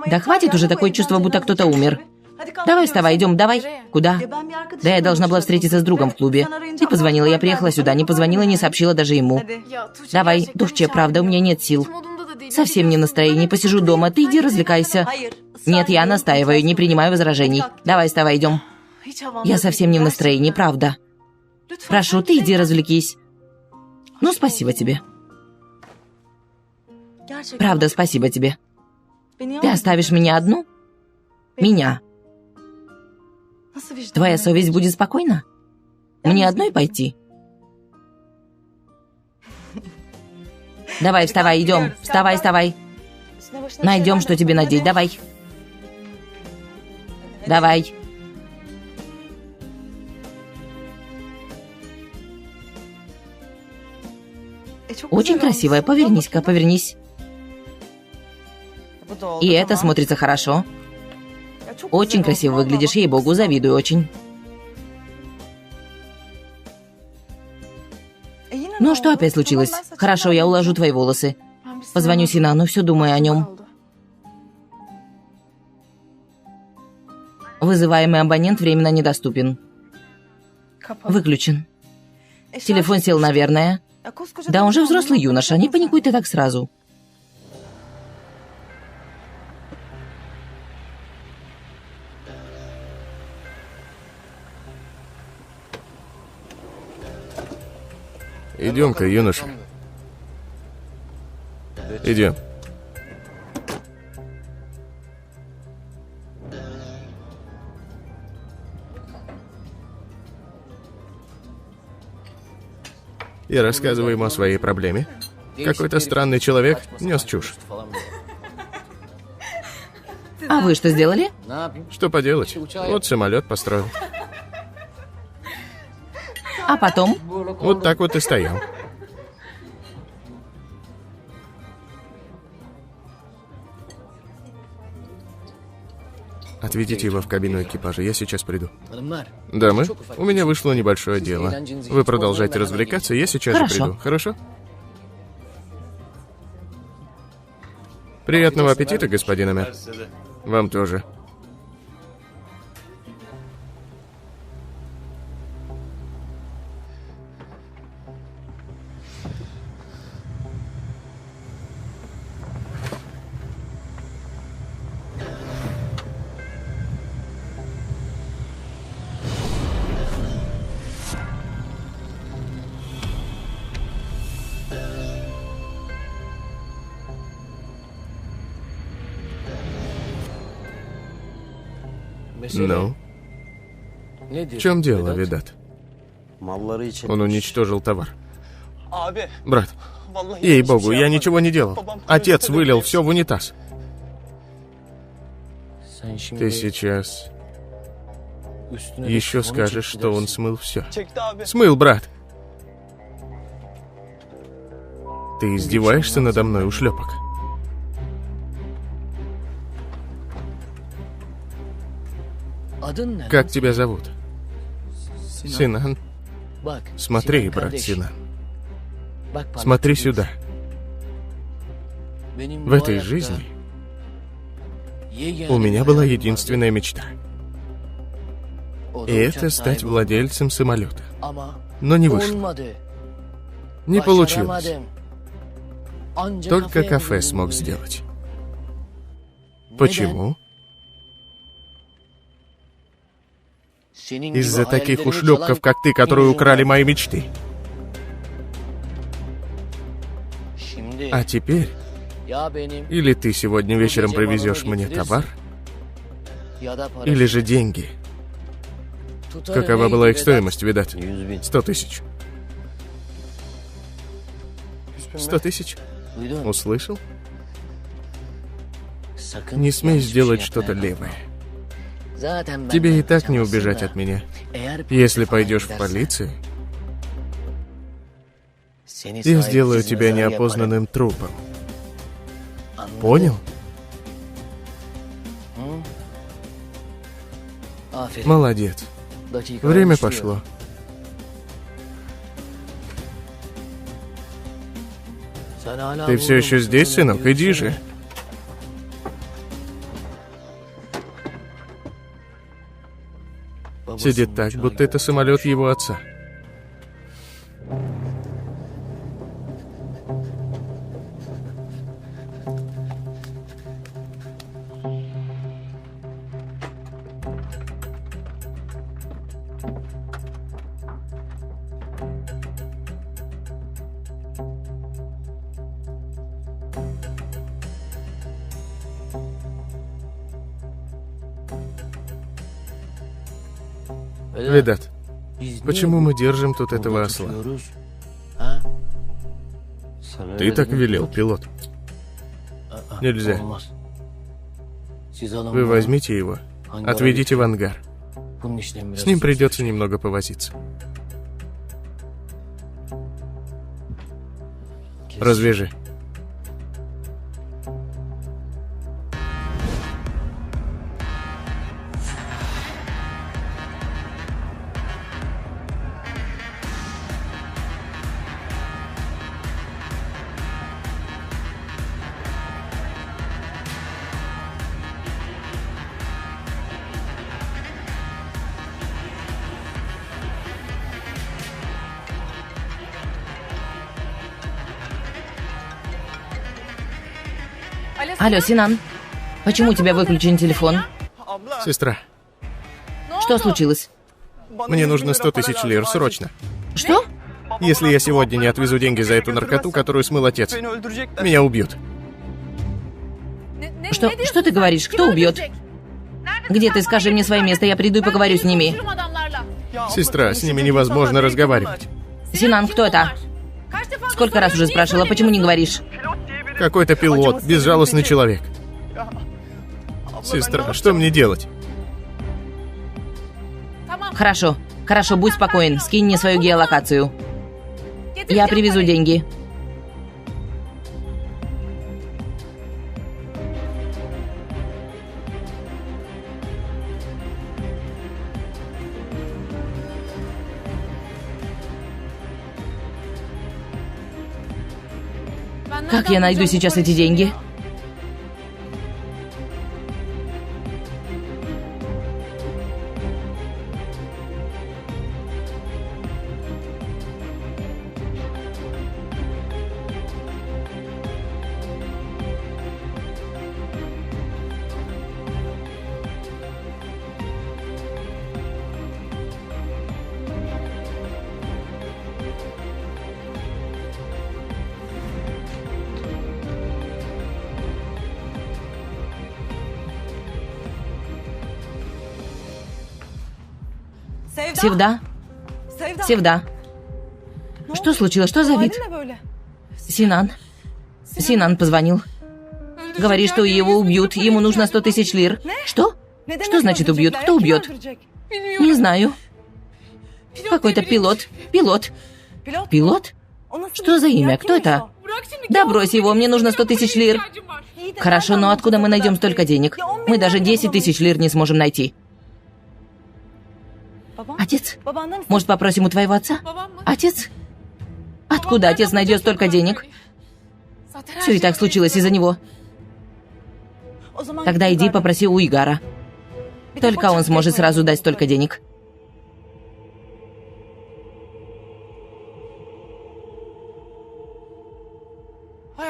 Speaker 2: Да хватит уже такое чувство, будто кто-то умер. Давай, вставай, идем, давай. Куда? Да я должна была встретиться с другом в клубе. Ты позвонила, я приехала сюда, не позвонила, не сообщила даже ему. Давай, Тухче, правда, у меня нет сил. Совсем не настроение, посижу дома, ты иди развлекайся. Нет, я настаиваю, не принимаю возражений. Давай, вставай, идем. Я совсем не в настроении, правда. Прошу, ты иди развлекись. Ну, спасибо тебе. Правда, спасибо тебе. Ты оставишь меня одну? Меня. Твоя совесть будет спокойна? Мне одной пойти? Давай, вставай, идем. Вставай, вставай. Найдем, что тебе надеть. Давай. Давай. Очень красивая. Повернись-ка, повернись. И это смотрится хорошо. Очень красиво выглядишь, ей-богу, завидую очень. Ну, что опять случилось? Хорошо, я уложу твои волосы. Позвоню Синану, все думаю о нем. Вызываемый абонент временно недоступен. Выключен. Телефон сел, наверное. Да он же взрослый юноша, не паникуй ты так сразу.
Speaker 1: Идем-ка, юноша. Идем. И рассказывай ему о своей проблеме. Какой-то странный человек нес чушь.
Speaker 2: А вы что сделали?
Speaker 1: Что поделать? Вот самолет построил.
Speaker 2: А потом?
Speaker 1: Вот так вот и стоял. Отведите его в кабину экипажа, я сейчас приду. Дамы, у меня вышло небольшое дело. Вы продолжайте развлекаться, я сейчас же приду. Хорошо? Приятного аппетита, господин Амер. Вам тоже. Ну? В чем дело, Ведат? Он уничтожил товар. Брат, ей-богу, я ничего не делал. Отец вылил все в унитаз. Ты сейчас еще скажешь, что он смыл все. Смыл, брат. Ты издеваешься надо мной, ушлепок? Как тебя зовут? Синан. Смотри, брат Синан. Смотри сюда. В этой жизни у меня была единственная мечта. И это стать владельцем самолета. Но не вышло. Не получилось. Только кафе смог сделать. Почему? Из-за таких ушлепков, как ты, которые украли мои мечты. А теперь или ты сегодня вечером привезешь мне товар, или же деньги. Какова была их стоимость, видать? 100 тысяч. 100 тысяч? Услышал? Не смей сделать что-то левое. Тебе и так не убежать от меня. Если пойдешь в полицию, я сделаю тебя неопознанным трупом. Понял? Молодец. Время пошло. Ты все еще здесь, сынок? Иди же. Сидит так, будто это самолет его отца. Ведат, почему мы держим тут этого осла? Ты так велел, пилот. Нельзя. Вы возьмите его, отведите в ангар. С ним придется немного повозиться. Развяжи.
Speaker 2: Алло, Синан. Почему у тебя выключен телефон?
Speaker 1: Сестра,
Speaker 2: Что случилось?
Speaker 1: мне нужно 100 тысяч лир, срочно.
Speaker 2: Что?
Speaker 1: Если я сегодня не отвезу деньги за эту наркоту, которую смыл отец, меня убьют.
Speaker 2: Что ты говоришь? Кто убьет? Где ты? Скажи мне свое место, я приду и поговорю с ними.
Speaker 1: Сестра, с ними невозможно разговаривать.
Speaker 2: Синан, кто это? Сколько раз уже спрашивала, почему не говоришь?
Speaker 1: Какой-то пилот, безжалостный человек. Сестра, что мне делать?
Speaker 2: Хорошо, будь спокоен, скинь мне свою геолокацию. Я привезу деньги. Как я найду сейчас эти деньги? Севда? Севда. Что случилось? Что за вид? Синан. Синан позвонил. Говорит, что его убьют. Ему нужно 100 тысяч лир. Что? Что значит убьют? Кто убьет? Не знаю. Какой-то пилот. Пилот. Пилот? Что за имя? Кто это? Да брось его, мне нужно 100 тысяч лир. Хорошо, но откуда мы найдем столько денег? Мы даже 10 тысяч лир не сможем найти. Отец? Может, попросим у твоего отца? Отец? Откуда отец найдет столько денег? Все и так случилось из-за него. Тогда иди попроси у Игара. Только он сможет сразу дать столько денег.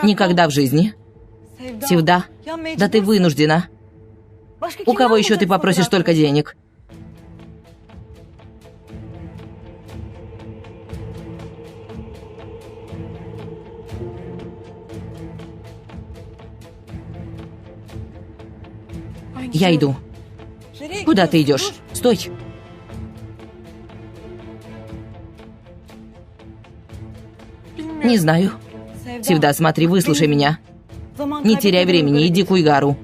Speaker 2: Никогда в жизни. Севда, да ты вынуждена. У кого еще ты попросишь столько денег? Я иду. Куда ты идешь? Стой. Не знаю. Севда, смотри, выслушай меня. Не теряй времени, иди к Уйгару.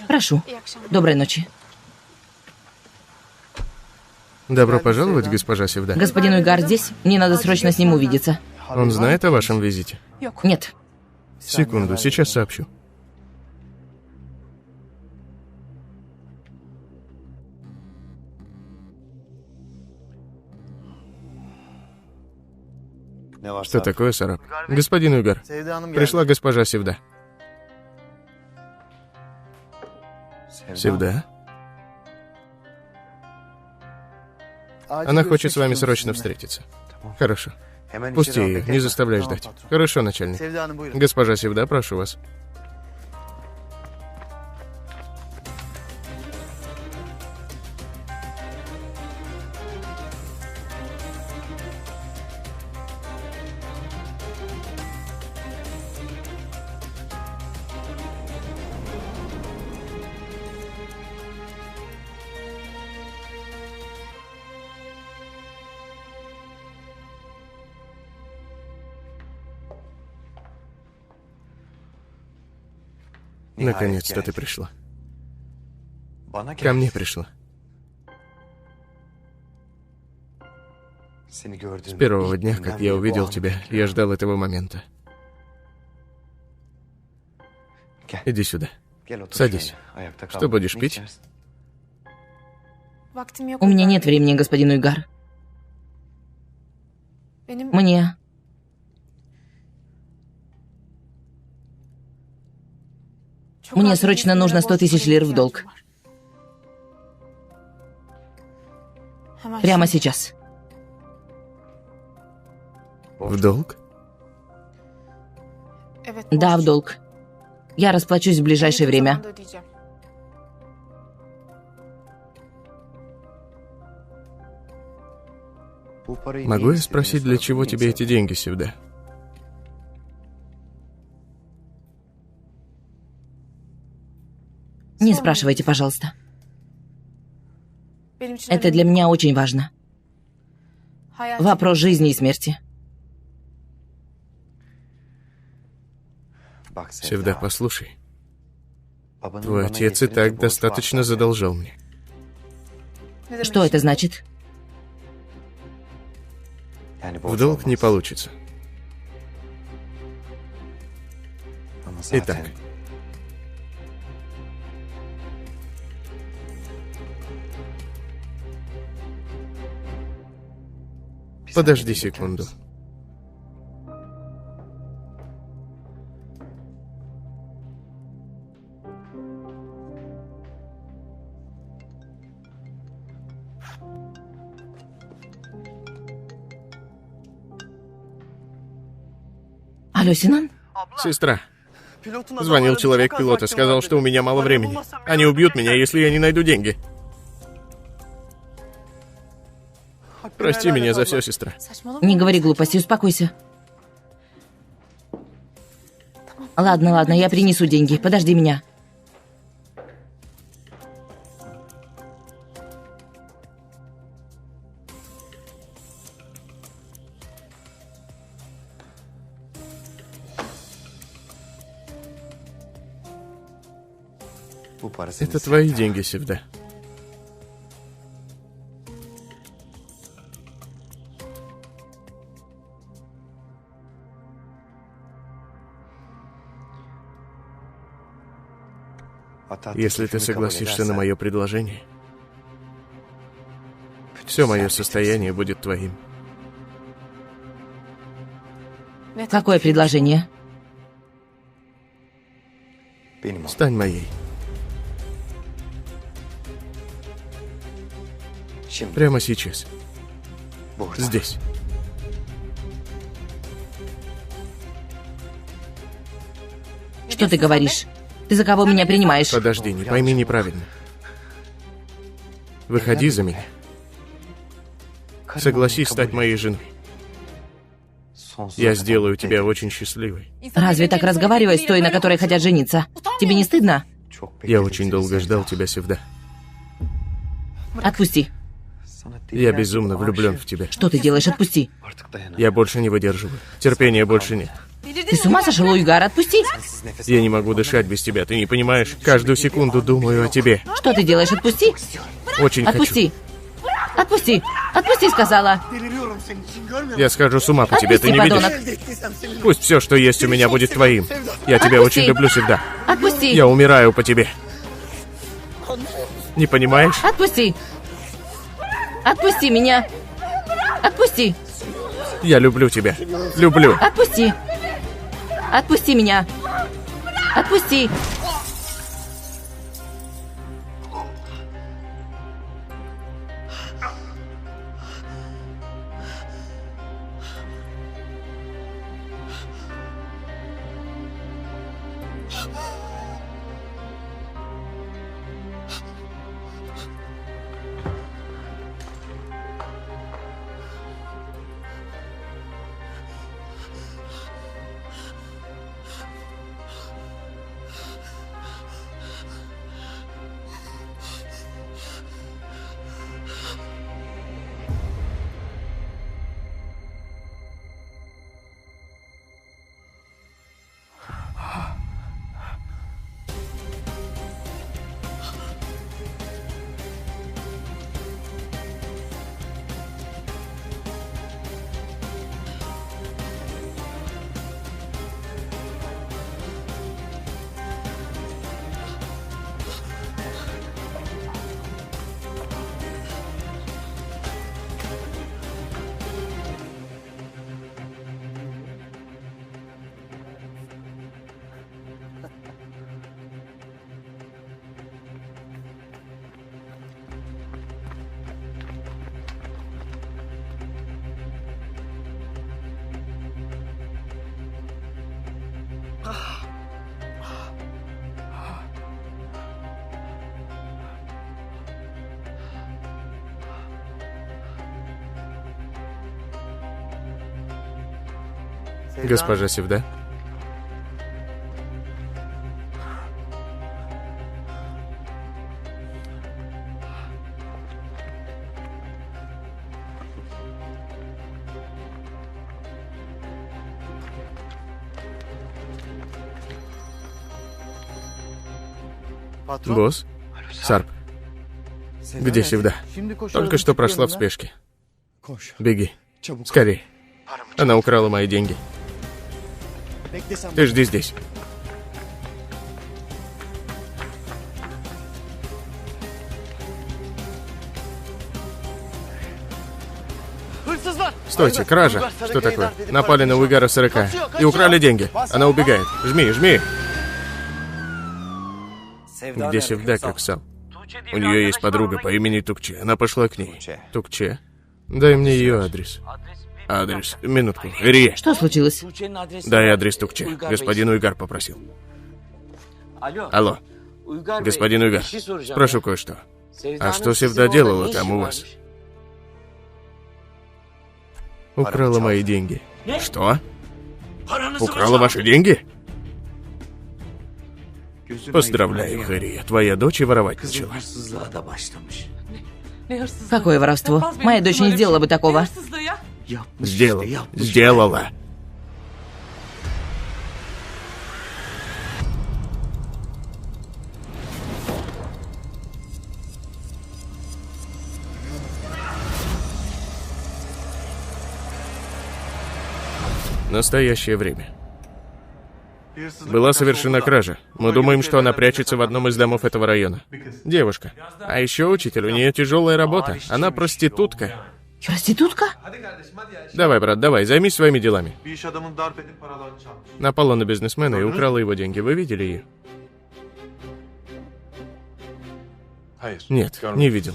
Speaker 2: Прошу. Доброй ночи.
Speaker 1: Добро пожаловать, госпожа Севда.
Speaker 2: Господин Уйгар здесь? Мне надо срочно с ним увидеться.
Speaker 1: Он знает о вашем визите?
Speaker 2: Нет.
Speaker 1: Секунду, сейчас сообщу. Что такое, Сараб? Господин Уйгар, пришла госпожа Севда. Севда? Она хочет с вами срочно встретиться. Хорошо. Пусти ее, не заставляй ждать. Хорошо, начальник. Госпожа Севда, прошу вас. Наконец-то ты пришла. Ко мне пришла. С первого дня, как я увидел тебя, я ждал этого момента. Иди сюда. Садись. Что будешь пить?
Speaker 2: У меня нет времени, господин Уйгар. Мне срочно нужно 100 тысяч лир в долг. Прямо сейчас.
Speaker 1: В долг?
Speaker 2: Да, в долг. Я расплачусь в ближайшее время.
Speaker 1: Могу я спросить, для чего тебе эти деньги, Севда?
Speaker 2: Не спрашивайте, пожалуйста. Это для меня очень важно. Вопрос жизни и смерти.
Speaker 1: Севда, послушай. Твой отец и так достаточно задолжал мне.
Speaker 2: Что это значит?
Speaker 1: В долг не получится. Итак. Подожди секунду.
Speaker 2: Алло, Синан?
Speaker 1: Сестра. Звонил человек пилота, сказал, что у меня мало времени. Они убьют меня, если я не найду деньги. Прости меня за все, сестра.
Speaker 2: Не говори глупости, успокойся. Ладно, я принесу деньги. Подожди меня.
Speaker 1: Это твои деньги, Севда. Если ты согласишься на мое предложение, все мое состояние будет твоим.
Speaker 2: Какое предложение?
Speaker 1: Стань моей. Прямо сейчас. Здесь.
Speaker 2: Что ты говоришь? Ты за кого меня принимаешь?
Speaker 1: Подожди, не пойми неправильно. Выходи за меня. Согласись стать моей женой. Я сделаю тебя очень счастливой.
Speaker 2: Разве так разговаривать с той, на которой хотят жениться? Тебе не стыдно?
Speaker 1: Я очень долго ждал тебя, Севда.
Speaker 2: Отпусти.
Speaker 1: Я безумно влюблен в тебя.
Speaker 2: Что ты делаешь? Отпусти.
Speaker 1: Я больше не выдерживаю. Терпения больше нет.
Speaker 2: Ты с ума сошел, Уйгар? Отпусти.
Speaker 1: Я не могу дышать без тебя, ты не понимаешь? Каждую секунду думаю о тебе.
Speaker 2: Что ты делаешь? Отпусти.
Speaker 1: Очень
Speaker 2: Отпусти. Отпусти. Отпусти, сказала.
Speaker 1: хочу. Я схожу с ума по тебе, ты
Speaker 2: Отпусти,
Speaker 1: не
Speaker 2: подонок.
Speaker 1: видишь? Пусть все, что есть у меня, будет твоим. Я тебя
Speaker 2: Отпусти.
Speaker 1: очень люблю, Севда.
Speaker 2: Отпусти.
Speaker 1: Я умираю по тебе. Не понимаешь?
Speaker 2: Отпусти. Отпусти меня. Отпусти.
Speaker 1: Я люблю тебя. Люблю.
Speaker 2: Отпусти. Отпусти меня. Отпусти.
Speaker 1: Госпожа Севда. Босс? Сарп. Где Севда? Только что прошла в спешке. Беги. Скорей. Она украла мои деньги. Ты жди здесь. Стойте, кража. Что такое? Напали на Уйгара 40 и украли деньги. Она убегает. Жми, жми. Где Севда, Коксал? У нее есть подруга по имени Тукче. Она пошла к ней. Тукче? Дай мне ее адрес. Адрес. Минутку. Ирия.
Speaker 2: Что случилось?
Speaker 1: Дай адрес Тукче. Господин Уйгар попросил. Алло. Господин Уйгар, спрошу кое-что. А что Севда делала там у вас? Украла мои деньги. Что? Украла ваши деньги? Поздравляю, Ирия. Твоя дочь и воровать начала.
Speaker 2: Какое воровство? Моя дочь не сделала бы такого.
Speaker 1: Сделала. Сделала. Настоящее время. Была совершена кража. Мы думаем, что она прячется в одном из домов этого района. Девушка. А еще учитель, у нее тяжелая работа. Она проститутка.
Speaker 2: Проститутка?
Speaker 1: Давай, брат, давай, займись своими делами.
Speaker 5: Bir iş adamını darp edip paralarını çalmış.
Speaker 1: Напала на бизнесмена и украла его деньги. Вы видели ее?
Speaker 4: Hayır.
Speaker 1: Нет,
Speaker 4: görmedim.
Speaker 1: не видел.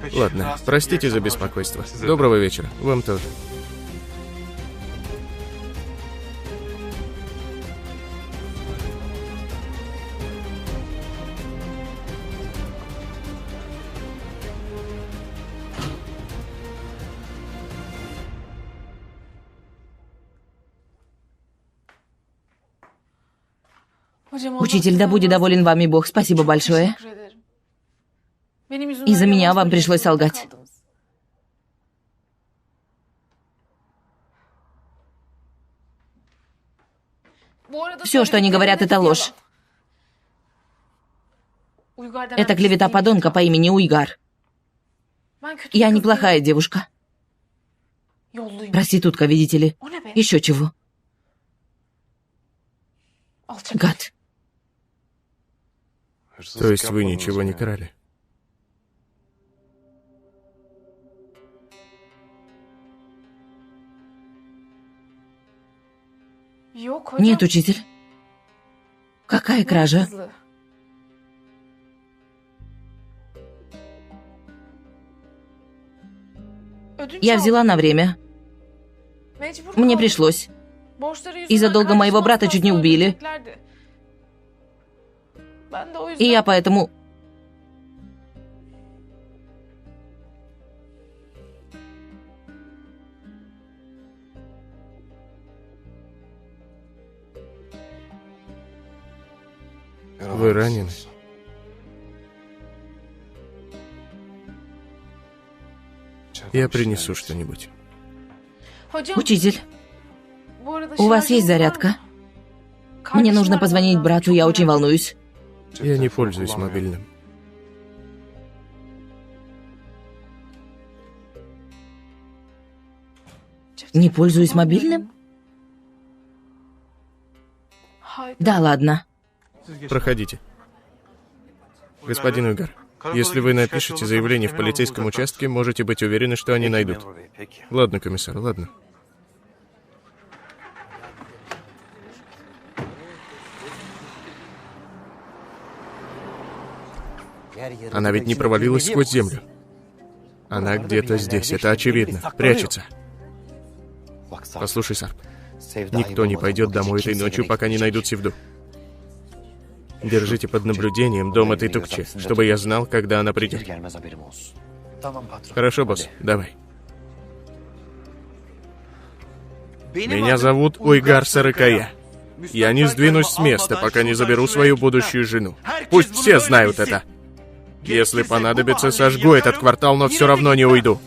Speaker 5: Peki,
Speaker 1: Ладно,
Speaker 5: rahatsız
Speaker 1: простите
Speaker 5: bir
Speaker 1: за
Speaker 5: akşam
Speaker 1: беспокойство.
Speaker 5: olacak. Size de.
Speaker 1: Доброго вечера. Вам тоже.
Speaker 2: Учитель, да будет доволен вами Бог. Спасибо большое. Из-за меня вам пришлось солгать. Все, что они говорят, это ложь. Это клевета подонка по имени Уйгар. Я неплохая девушка. Проститутка, видите ли. Еще чего. Гад.
Speaker 1: То есть вы ничего не крали?
Speaker 2: Нет, учитель. Какая кража? Я взяла на время. Мне пришлось. Из-за долга моего брата чуть не убили. И я поэтому...
Speaker 1: Вы ранены? Я принесу что-нибудь.
Speaker 2: Учитель, у вас есть зарядка? Мне нужно позвонить брату, я очень волнуюсь.
Speaker 1: Я не пользуюсь мобильным.
Speaker 2: Не пользуюсь мобильным? Да ладно.
Speaker 1: Проходите. Господин Уйгар, если вы напишете заявление в полицейском участке, можете быть уверены, что они найдут. Ладно, комиссар, ладно. Она ведь не провалилась сквозь землю. Она где-то здесь, это очевидно. Прячется. Послушай, Сарп, никто не пойдет домой этой ночью, пока не найдут Севду. Держите под наблюдением дом этой Тукче, чтобы я знал, когда она придет. Хорошо, босс, давай. Меня зовут Уйгар Сарыкая. Я не сдвинусь с места, пока не заберу свою будущую жену. Пусть все знают это. Если понадобится, сожгу этот квартал, но все равно не уйду.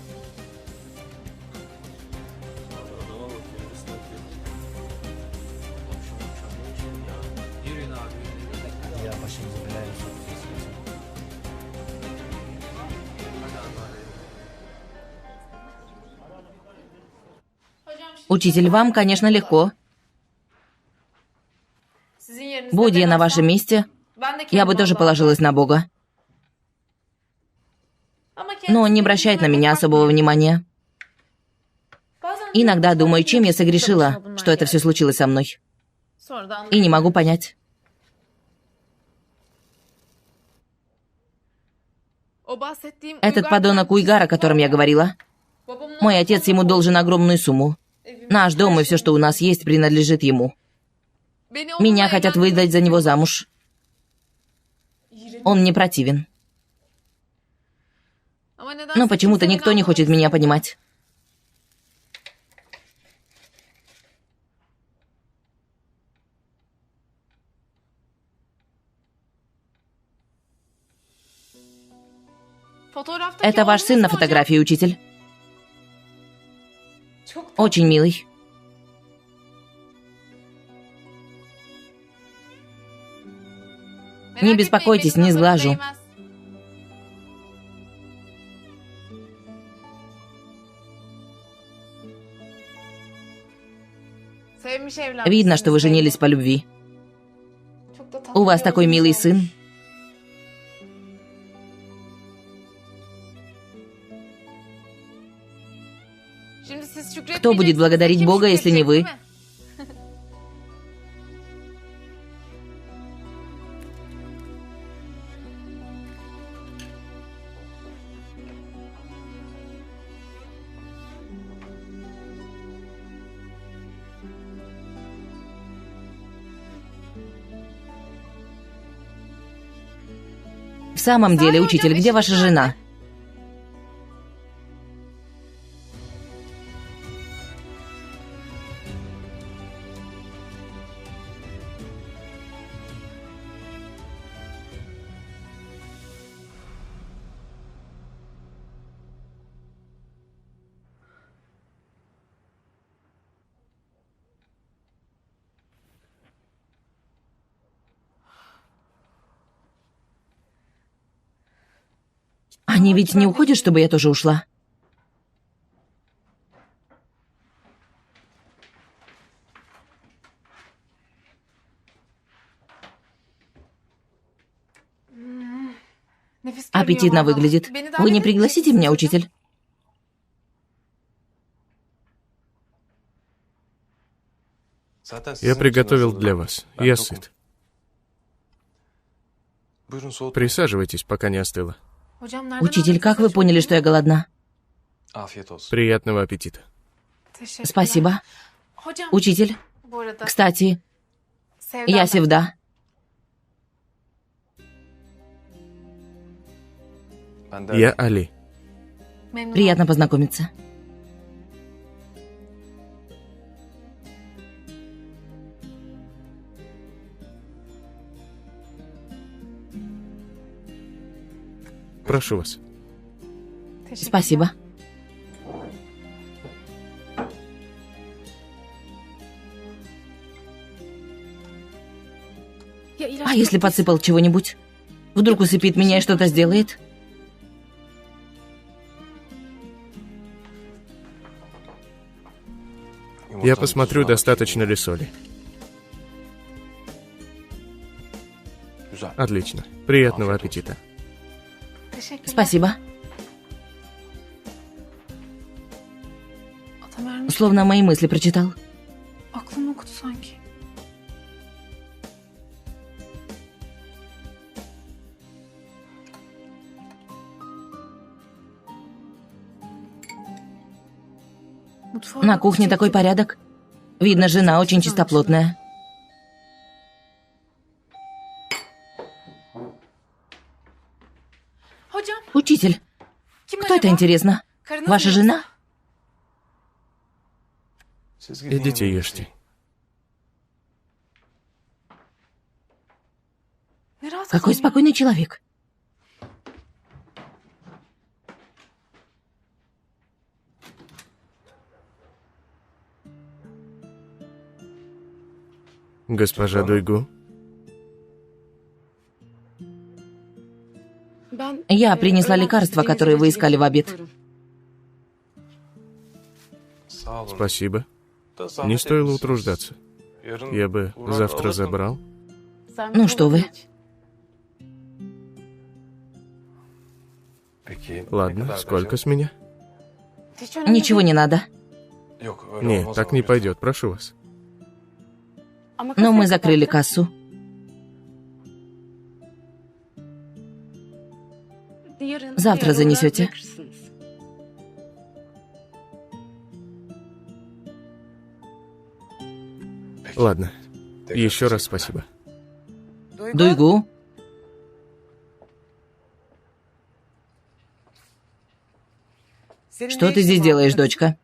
Speaker 2: Учитель, вам, конечно, легко. Будь я на вашем месте, я бы тоже положилась на Бога. Но он не обращает на меня особого внимания. Иногда думаю, чем я согрешила, что это все случилось со мной. И не могу понять. Этот подонок Уйгар, о котором я говорила, мой отец ему должен огромную сумму. Наш дом и все, что у нас есть, принадлежит ему. Меня хотят выдать за него замуж. Он мне противен. Но почему-то никто не хочет меня понимать. Это ваш сын на фотографии, учитель. Очень милый. Не беспокойтесь, не сглажу. Видно, что вы женились по любви. У вас такой милый сын. Кто будет благодарить Бога, если не вы? В самом деле, учитель, где ваша жена? Они ведь не уходят, чтобы я тоже ушла? Аппетитно выглядит. Вы не пригласите меня, учитель?
Speaker 1: Я приготовил для вас. Я сыт. Присаживайтесь, пока не остыло.
Speaker 2: Учитель, как вы поняли, что я голодна?
Speaker 1: Приятного аппетита.
Speaker 2: Спасибо. Учитель, кстати, я Севда.
Speaker 1: Я Али.
Speaker 2: Приятно познакомиться.
Speaker 1: Прошу вас.
Speaker 2: Спасибо. А если подсыпал чего-нибудь? Вдруг усыпит меня и что-то сделает?
Speaker 1: Я посмотрю, достаточно ли соли. Отлично. Приятного аппетита.
Speaker 2: Спасибо. Словно мои мысли прочитал. На кухне такой порядок. Видно, жена очень чистоплотная. Учитель, кто это, интересно? Ваша жена?
Speaker 1: Идите ешьте.
Speaker 2: Какой спокойный человек.
Speaker 1: Госпожа Дуйгу,
Speaker 2: Я принесла лекарства, которые вы искали в обед.
Speaker 1: спасибо. Не стоило утруждаться. Я бы завтра забрал.
Speaker 2: Ну что вы?
Speaker 1: Ладно, сколько с меня?
Speaker 2: Ничего не надо.
Speaker 1: Нет, так не пойдет, прошу вас.
Speaker 2: Но мы закрыли кассу. Завтра занесете.
Speaker 1: Ладно, еще раз спасибо.
Speaker 2: Дуйгу. Что ты здесь делаешь, дочка?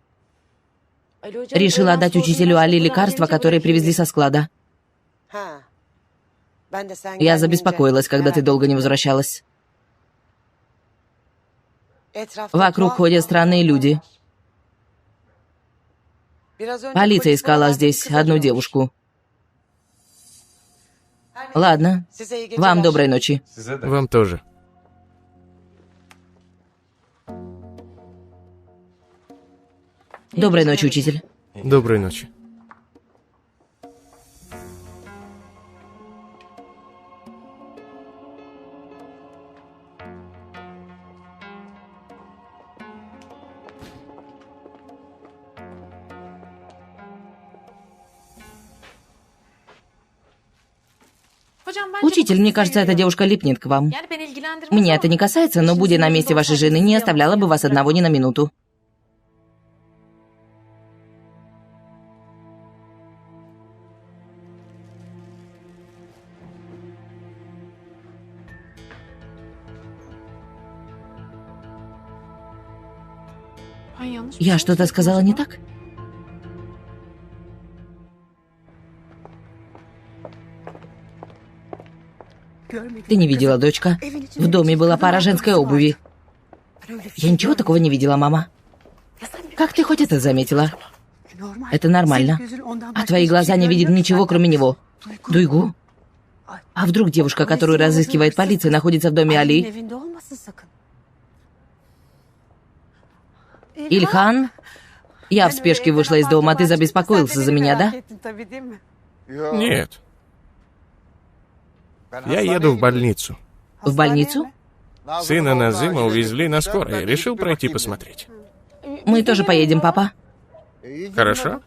Speaker 2: Решила отдать учителю Али лекарства, которые привезли со склада. Я забеспокоилась, когда ты долго не возвращалась. Вокруг ходят странные люди. Полиция искала здесь одну девушку. Ладно. Вам доброй ночи.
Speaker 4: Size de.
Speaker 1: Вам тоже.
Speaker 2: Доброй ночи, учитель.
Speaker 1: Доброй ночи.
Speaker 3: Hocam bence
Speaker 2: Учитель, мне кажется, эта девушка липнет к вам.
Speaker 3: Yani beni ilgilendirmez
Speaker 2: Меня
Speaker 3: ama
Speaker 2: это не касается, но будь я на месте вашей жены, не оставляла бы вас одного ни на минуту.
Speaker 3: Ben yanlış
Speaker 2: Я что-то сказала не так? Ты не видела, дочка? В доме была пара женской обуви. Я ничего такого не видела, мама. Как ты хоть это заметила? Это нормально. А твои глаза не видят ничего, кроме него. Дуйгу? А вдруг девушка, которую разыскивает полиция, находится в доме Али? Ильхан? Я в спешке вышла из дома, а ты забеспокоился за меня, да?
Speaker 1: Нет. Я еду в больницу.
Speaker 2: В больницу?
Speaker 1: Сына Назыма увезли на скорой. Решил пройти посмотреть.
Speaker 2: Мы тоже поедем, папа.
Speaker 1: Хорошо?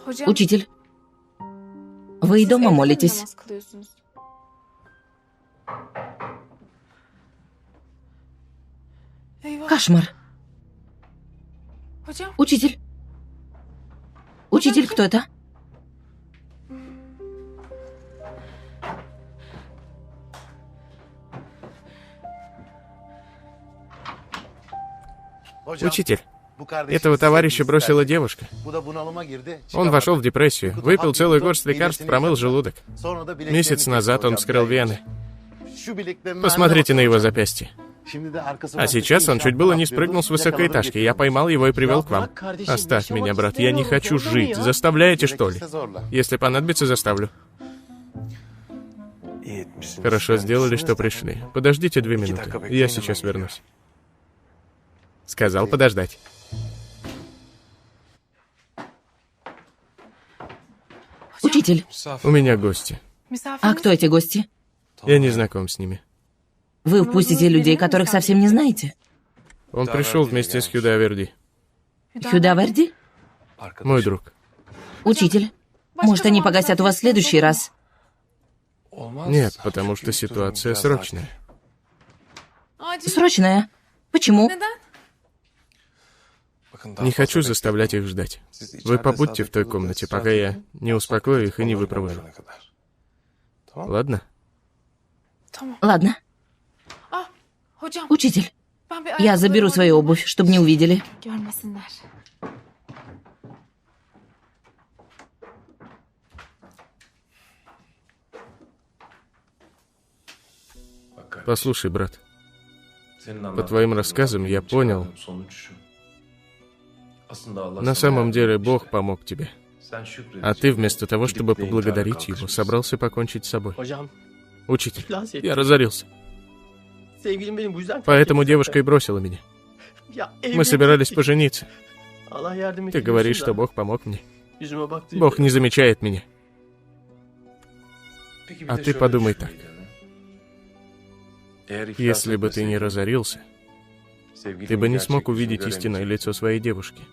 Speaker 3: Hocam,
Speaker 2: Учитель, вы и
Speaker 3: siz
Speaker 2: дома
Speaker 3: evde mi
Speaker 2: молитесь?
Speaker 3: namaz kılıyorsunuz? Eyvah.
Speaker 2: Кошмар.
Speaker 3: Hocam,
Speaker 2: Учитель. Учитель, кто это?
Speaker 1: Учитель, этого товарища бросила девушка. Он вошел в депрессию, выпил целую горсть лекарств, промыл желудок. Месяц назад он вскрыл вены. Посмотрите на его запястье. А сейчас он чуть было не спрыгнул с высокоэтажки. Я поймал его и привел к вам. Оставь меня, брат, я не хочу жить. Заставляете, что ли? Если понадобится, заставлю. Хорошо сделали, что пришли. Подождите 2 минуты. Я сейчас вернусь. Сказал подождать.
Speaker 2: Учитель,
Speaker 1: У меня гости.
Speaker 3: misafiriniz...
Speaker 2: а кто эти гости?
Speaker 1: Я не знаком с ними.
Speaker 2: Вы впустите людей, которых совсем не знаете?
Speaker 1: Он пришел вместе с Хюда Верди.
Speaker 2: Хюдаверди?
Speaker 1: Мой друг.
Speaker 2: Учитель, может, они погостят у вас в следующий раз?
Speaker 1: Нет, потому что ситуация срочная.
Speaker 3: Acil.
Speaker 2: Срочная. Почему?
Speaker 3: Neden?
Speaker 1: Не хочу заставлять их ждать. Вы побудьте в той комнате, пока я не успокою их и не выпровожу. Ладно?
Speaker 3: Tamam.
Speaker 2: Ладно.
Speaker 3: Ah, hocam,
Speaker 2: Учитель,
Speaker 3: ben bir
Speaker 2: я
Speaker 3: ayakkabılarımı
Speaker 2: заберу свою обувь, чтобы не увидели.
Speaker 3: görmesinler.
Speaker 1: Послушай, брат, по твоим рассказам я понял, на самом деле Бог помог тебе. А ты вместо того, чтобы поблагодарить Его, собрался покончить с собой.
Speaker 6: Hocam,
Speaker 1: Учитель,
Speaker 6: iflas ettim.
Speaker 1: я разорился.
Speaker 6: Sevgilim beni bu yüzden terk
Speaker 1: Поэтому
Speaker 6: etti.
Speaker 1: девушка и бросила меня.
Speaker 6: Ya,
Speaker 1: Мы собирались
Speaker 6: evlenecektik.
Speaker 1: пожениться.
Speaker 6: Allah yardım
Speaker 1: Ты
Speaker 6: etti
Speaker 1: говоришь,
Speaker 6: diyorsun
Speaker 1: что
Speaker 6: da
Speaker 1: Бог помог мне.
Speaker 6: Yüzüme baktı.
Speaker 1: Бог не замечает меня. А ты подумай так. Если бы ты не разорился, ты бы не смог увидеть истинное лицо своей девушки.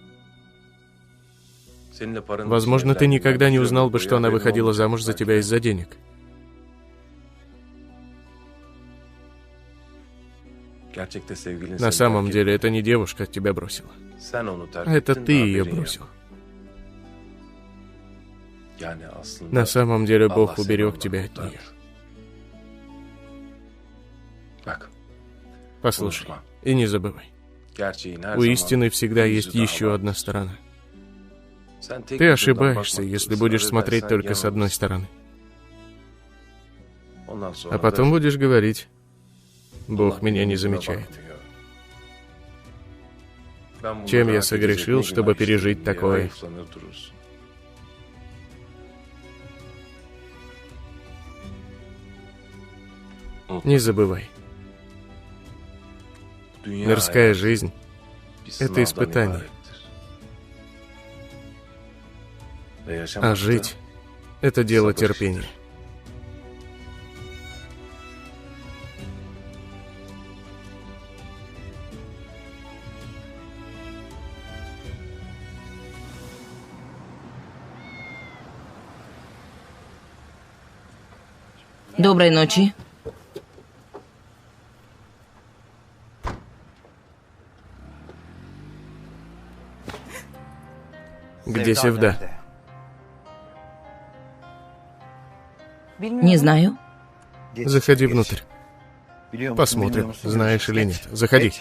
Speaker 1: Возможно, ты никогда не узнал бы, что она выходила замуж за тебя из-за денег. На самом деле, это не девушка тебя бросила. Это ты ее бросил. На самом деле Бог уберег тебя от нее. Послушай, и не забывай. У истины всегда есть еще одна сторона. Ты ошибаешься, если будешь смотреть только с одной стороны. А потом будешь говорить: Бог меня не замечает. Чем я согрешил, чтобы пережить такое? Не забывай. Мирская жизнь — это испытание. А жить — это дело терпения.
Speaker 2: Доброй ночи.
Speaker 1: Где Севда?
Speaker 2: Не знаю.
Speaker 1: Заходи внутрь. Посмотрим, знаешь или нет. Заходи.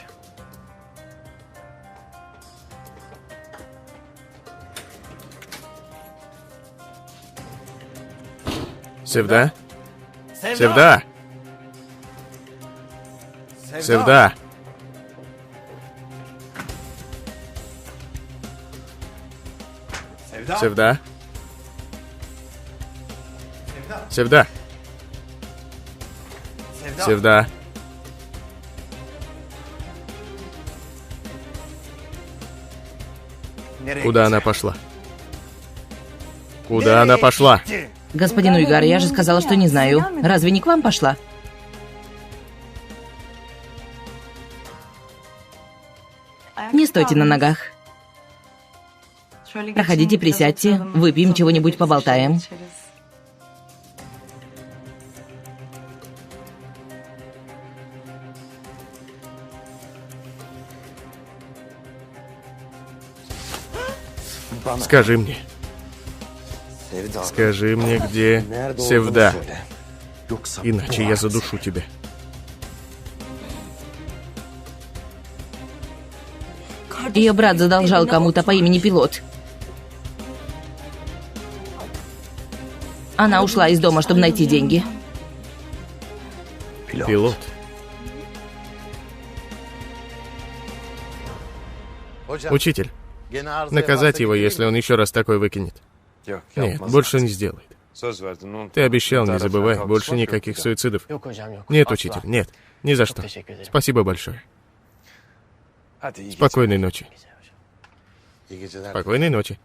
Speaker 1: Севда? Севда! Севда! Севда? Севда? Севда? Куда она пошла? Куда она пошла?
Speaker 2: Господин Уйгар, я же сказала, что не знаю. Разве не к вам пошла? Не стойте на ногах. Проходите, присядьте, выпьем чего-нибудь, поболтаем.
Speaker 1: Скажи мне. Скажи мне, где Севда. Иначе я задушу тебя.
Speaker 2: Ее брат задолжал кому-то по имени Пилот. Она ушла из дома, чтобы найти деньги.
Speaker 1: Пилот. Учитель, наказать его, если он еще раз такой выкинет. Нет, больше не сделает. Ты обещал, не забывай, больше никаких суицидов. Нет, учитель, нет, ни за что. Спасибо большое. Спокойной ночи. Спокойной ночи.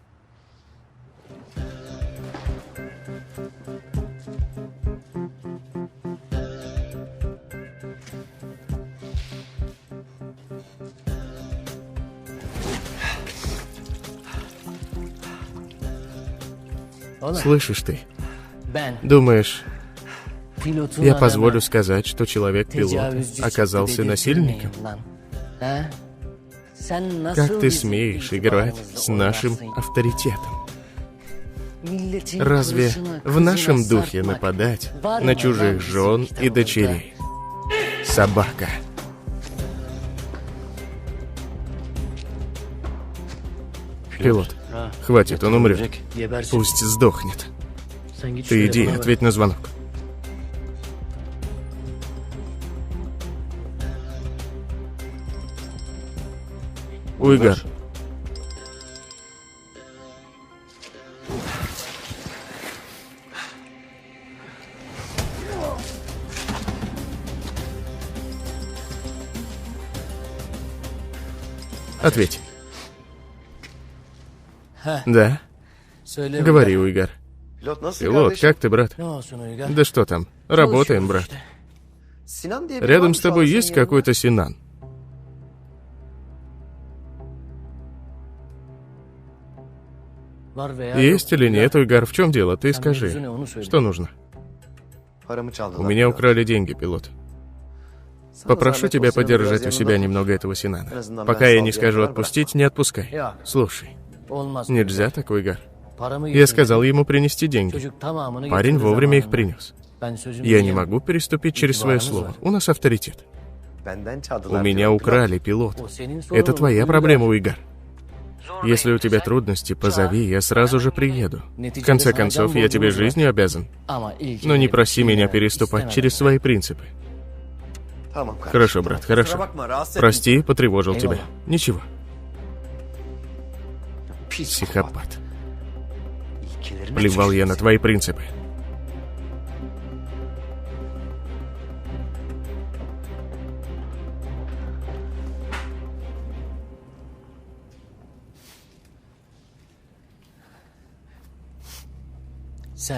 Speaker 1: Слышишь ты? Думаешь, я позволю сказать, что человек-пилот оказался насильником? Как ты смеешь играть с нашим авторитетом? Разве в нашем духе нападать на чужих жен и дочерей? Собака. Пилот, хватит, он умрет. Пусть сдохнет. Ты иди, ответь на звонок. Уйгар. Ответь. Да? Говори, Уйгар. Пилот, как ты, брат? Да что там? Работаем, брат. Рядом с тобой есть какой-то Синан? Есть или нет, Уйгар? В чем дело? Ты скажи. Что нужно? У меня украли деньги, пилот. Попрошу тебя подержать у себя немного этого Синана. Пока я не скажу отпустить, не отпускай. Слушай, нельзя так, Уйгар. Я сказал ему принести деньги. Парень вовремя их принес. Я не могу переступить через свое слово. У нас авторитет. У меня украли пилот. Это твоя проблема, Уйгар. Если у тебя трудности, позови, я сразу же приеду. В конце концов, я тебе жизнью обязан. Но не проси меня переступать через свои принципы. Хорошо, брат, хорошо. Прости, потревожил тебя. Ничего. Психопат. Плевал я на твои принципы.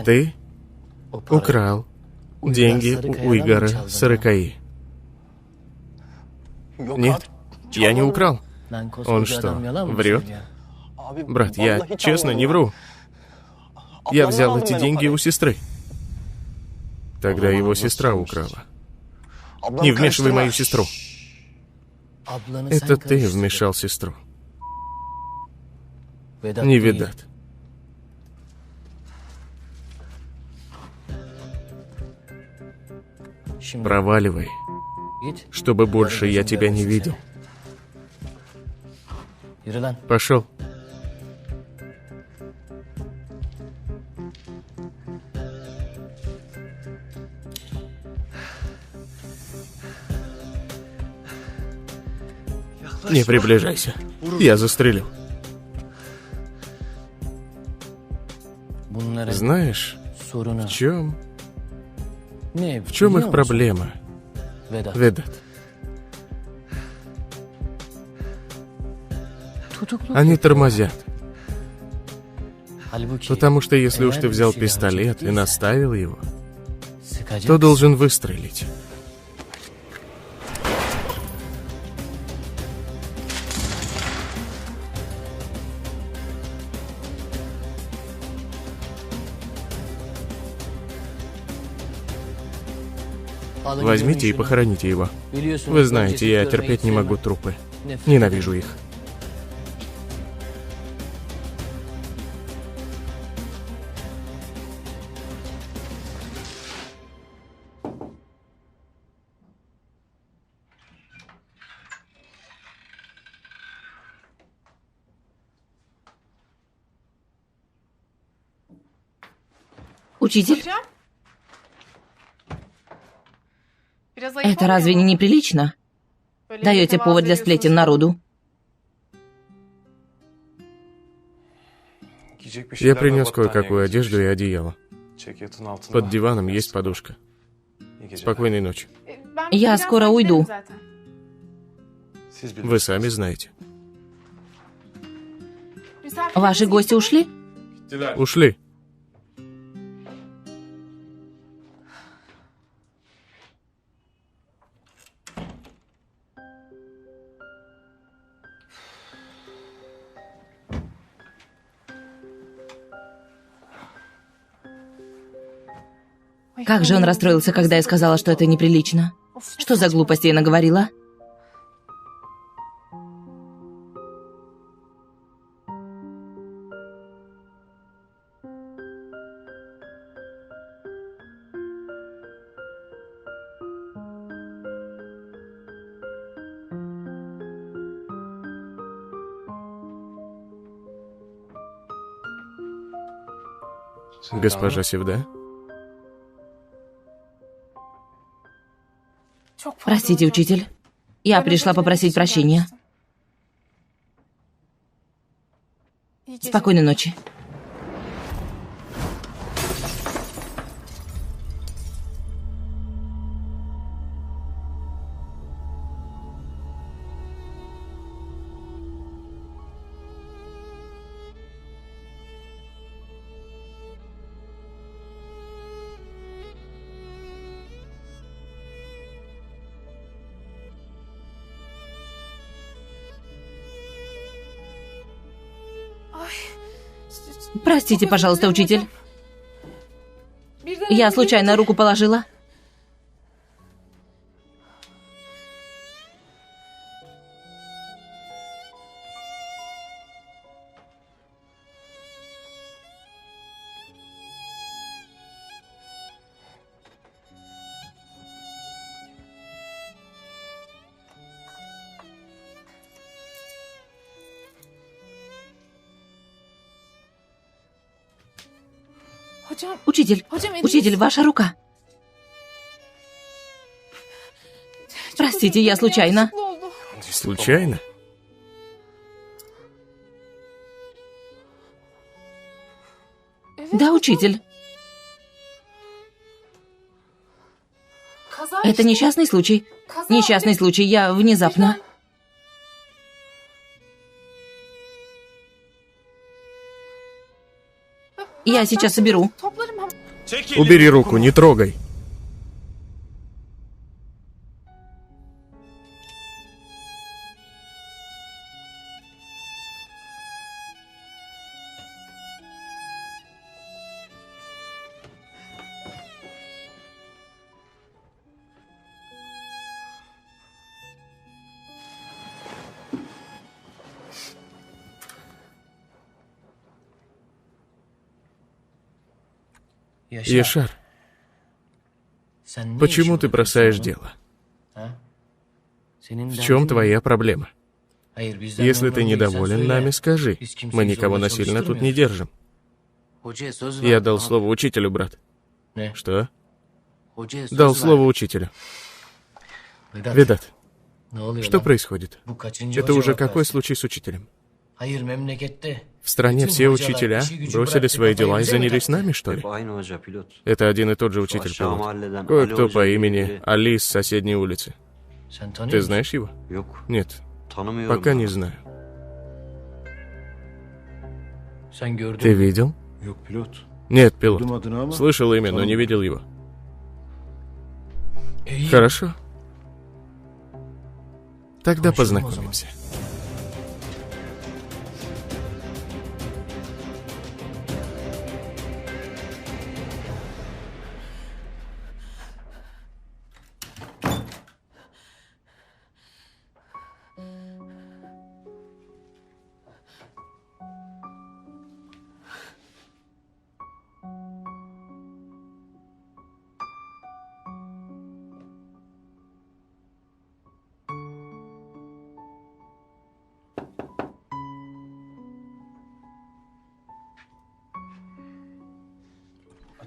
Speaker 1: Ты украл деньги у Уйгара Сарыкаи. Нет, я не украл. Он что, врет? Брат, я честно не вру. Я взял эти деньги у сестры. Тогда его сестра украла. Не вмешивай мою сестру. Это ты вмешал сестру. Не видать. Проваливай, чтобы больше я тебя не видел. Пошел. Не приближайся. Я застрелю. Знаешь, в чем их проблема, Ведат? Они тормозят. Потому что если уж ты взял пистолет и наставил его, то должен выстрелить. Возьмите и похороните его. Вы знаете, я терпеть не могу трупы. Ненавижу их.
Speaker 2: Учитель,
Speaker 3: Hocam? Biraz ayıp
Speaker 2: это
Speaker 3: olmuyor
Speaker 2: разве
Speaker 3: mu?
Speaker 2: не неприлично?
Speaker 3: Böyle
Speaker 2: Даете
Speaker 3: mütevazı
Speaker 2: повод для сплетен
Speaker 3: ediyorsunuz.
Speaker 2: народу.
Speaker 4: Giyecek bir
Speaker 1: Я
Speaker 4: şeyler ve
Speaker 1: принес
Speaker 4: battaniye
Speaker 1: кое-какую
Speaker 4: getirmiş.
Speaker 1: одежду и одеяло.
Speaker 4: Çek yatın altında.
Speaker 1: Под диваном есть подушка.
Speaker 4: İyi geceler.
Speaker 1: Спокойной ночи.
Speaker 3: Ben
Speaker 2: Я
Speaker 3: birazdan
Speaker 2: скоро
Speaker 3: giderim
Speaker 2: уйду.
Speaker 3: zaten.
Speaker 4: Siz
Speaker 1: Вы
Speaker 4: bilirsiniz.
Speaker 1: сами знаете.
Speaker 3: Misafiriniz
Speaker 2: Ваши гости ушли?
Speaker 1: Ушли.
Speaker 2: Как же он расстроился, когда я сказала, что это неприлично. Что за глупости я наговорила?
Speaker 1: Госпожа Севда?
Speaker 3: Çok fazla
Speaker 2: Простите,
Speaker 3: olacak.
Speaker 2: учитель. Я пришла попросить прощения.
Speaker 3: İyi geceler.
Speaker 2: Спокойной ночи. Простите, пожалуйста, учитель.
Speaker 3: Birden
Speaker 2: Я
Speaker 3: önce
Speaker 2: случайно руку положила. Учитель, учитель, ваша рука. Простите, я случайно.
Speaker 1: Случайно?
Speaker 2: Да, учитель. Это несчастный случай. Несчастный случай, я внезапно. Я сейчас соберу.
Speaker 1: Убери руку, не трогай. Яшар, почему ты бросаешь дело? В чем твоя проблема? Если ты недоволен нами, скажи. Мы никого насильно тут не держим. Я дал слово учителю, брат. Что? Дал слово учителю. Ведат, что происходит? Это уже какой случай с учителем? В стране все учителя бросили свои дела и занялись нами, что ли? Это один и тот же учитель-пилот. Кое-кто по имени Али из соседней улицы. Ты знаешь его? Нет, пока не знаю. Ты видел? Нет, пилот. Слышал имя, но не видел его. Хорошо. Тогда познакомимся.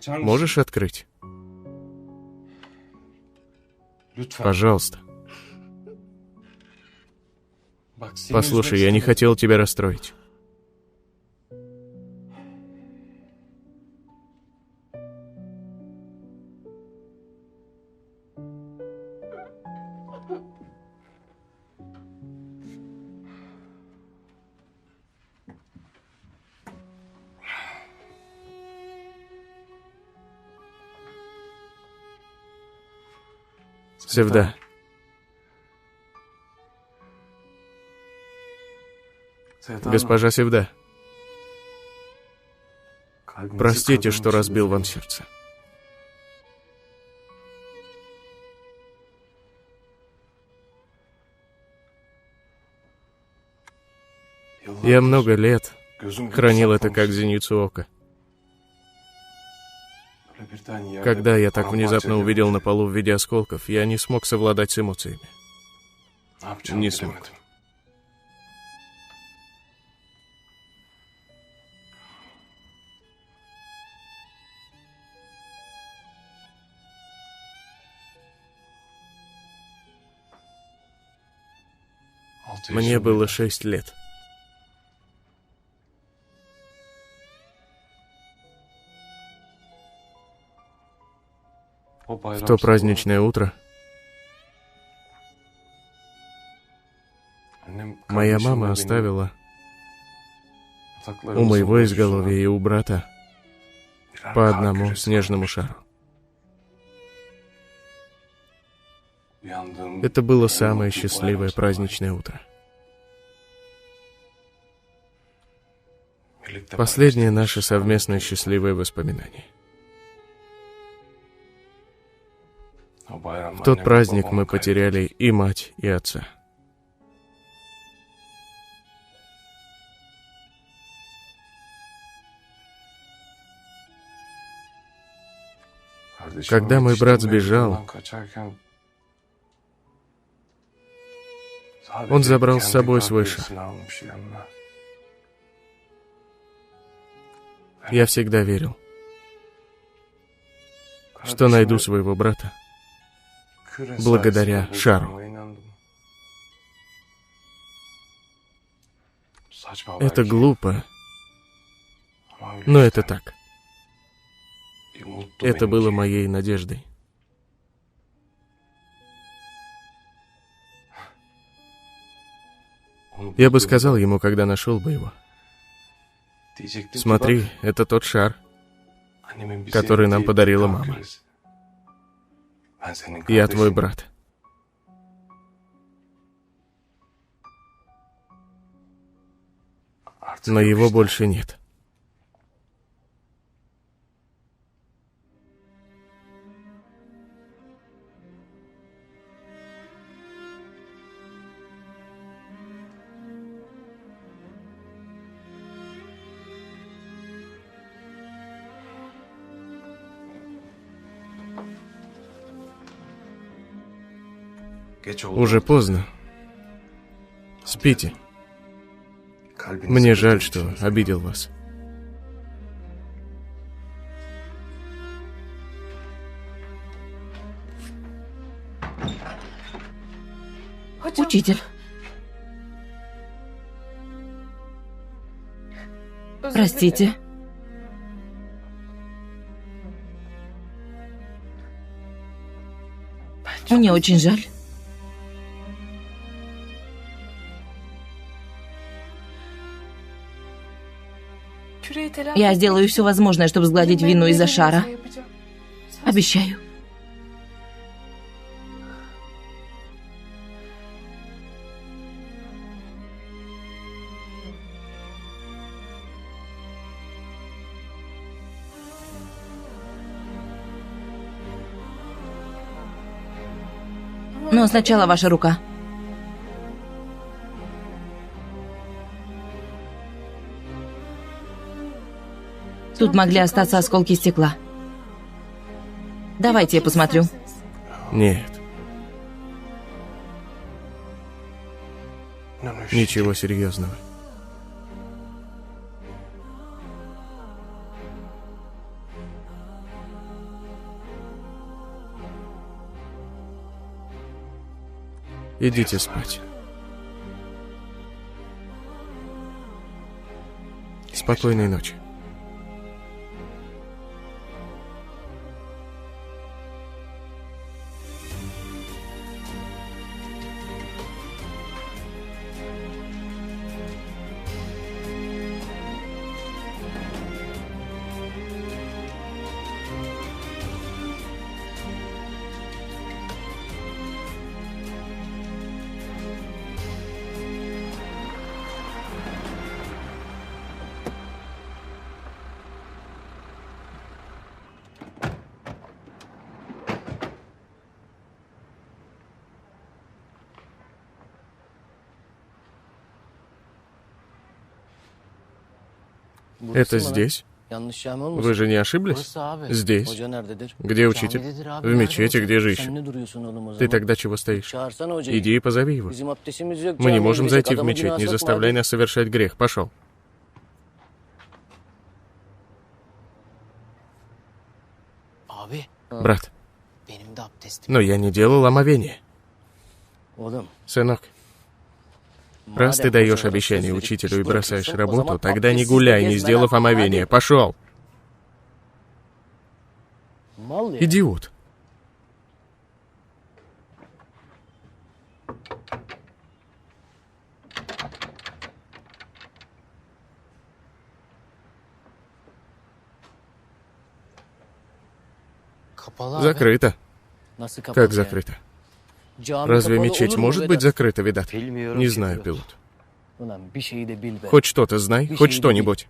Speaker 1: Можешь открыть? Пожалуйста. Послушай, я не хотел тебя расстроить. Севда. Госпожа Севда. Простите, что разбил вам сердце. Я много лет хранил это как зеницу ока. Когда я так внезапно увидел на полу в виде осколков, я не смог совладать с эмоциями. Не смог. Мне было 6 лет. В то праздничное утро моя мама оставила у моего изголовья и у брата по одному снежному шару. Это было самое счастливое праздничное утро. Последнее наше совместное счастливое воспоминание. В тот праздник мы потеряли и мать, и отца. Когда мой брат сбежал, он забрал с собой свой шар. Я всегда верил, что найду своего брата благодаря шару. Это глупо, но это так. Это было моей надеждой. Я бы сказал ему, когда нашел бы его: смотри, это тот шар, который нам подарила мама. Я твой брат. Но его больше нет. Уже поздно. Спите. Мне жаль, что обидел вас.
Speaker 2: Учитель. Простите. Мне очень жаль. Я сделаю все возможное, чтобы сгладить вину из-за шара. Обещаю. Но сначала ваша рука. Тут могли остаться осколки стекла. Давайте я посмотрю.
Speaker 1: Нет. Ничего серьезного. Идите спать. Спокойной ночи. Это здесь? Вы же не ошиблись? Здесь. Где учитель? В мечети, где же еще? Ты тогда чего стоишь? Иди и позови его. Мы не можем зайти в мечеть, не заставляй нас совершать грех. Пошел. Брат, но я не делал омовения. Сынок, раз ты даешь обещание учителю и бросаешь работу, тогда не гуляй, не сделав омовения. Пошел! Идиот! Закрыто. Как закрыто? Разве мечеть может быть закрыта, Видат? Не знаю, пилот. Хоть что-то знай, хоть что-нибудь.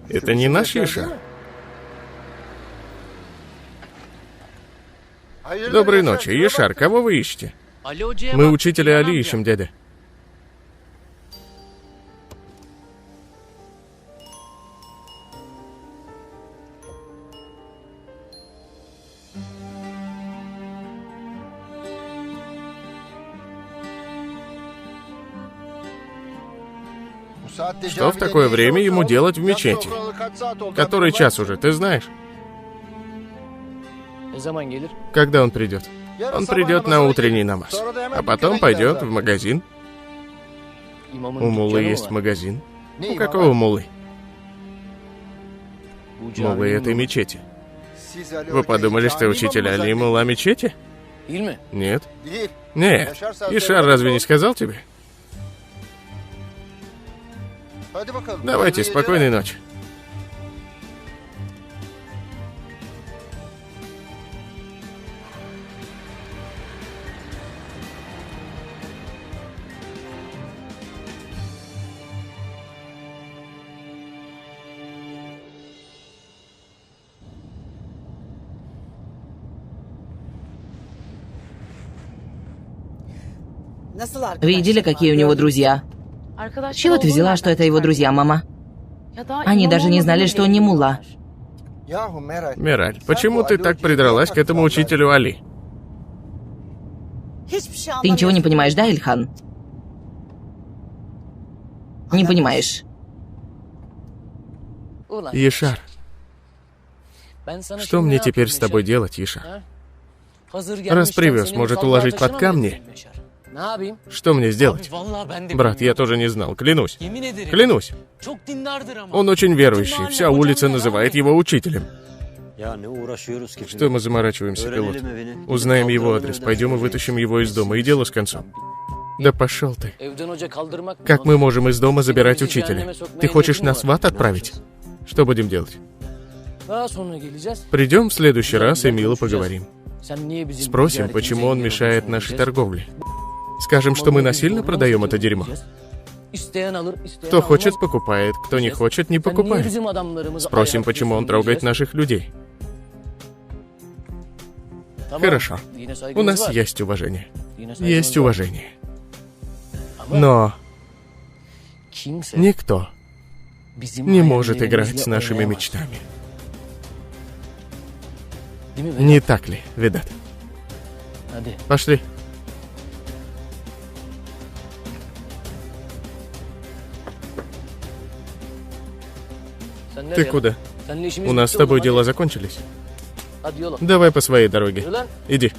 Speaker 1: Это не наш Ешар? Доброй ночи, Ешар, кого вы ищете? Мы учителя Али ищем, дядя. Что в такое время ему делать в мечети? Который час уже, ты знаешь? Когда он придет? Он придет на утренний намаз, а потом пойдет в магазин. У муллы есть магазин. У какого муллы? Муллы этой мечети. Вы подумали, что учитель Али мулла мечети? Нет. Нет. Ишар разве не сказал тебе? Давайте, спокойной ночи.
Speaker 2: Видели, какие у него друзья? С чего ты взяла, что это его друзья, мама? Они даже не знали, что он не мулла.
Speaker 1: Мираль, почему ты так придралась к этому учителю Али?
Speaker 2: Ты ничего не понимаешь, да, Ильхан? Не понимаешь.
Speaker 1: Ишар, что мне теперь с тобой делать, Ишар? Раз привез, может уложить под камни? Что мне сделать? Брат, я тоже не знал, клянусь. Клянусь. Он очень верующий, вся улица называет его учителем. Что мы заморачиваемся, пилот? Узнаем его адрес, пойдем и вытащим его из дома, и дело с концом. Да пошел ты. Как мы можем из дома забирать учителя? Ты хочешь нас в ад отправить? Что будем делать? Придем в следующий раз и мило поговорим. Спросим, почему он мешает нашей торговле. Скажем, что мы насильно продаем это дерьмо. Кто хочет, покупает, кто не хочет, не покупает. Спросим, почему он трогает наших людей. Хорошо. У нас есть уважение. Есть уважение. Но никто не может играть с нашими мечтами. Не так ли, Ведат? Пошли. Ты куда? У нас с тобой дела закончились. Давай по своей дороге. Иди.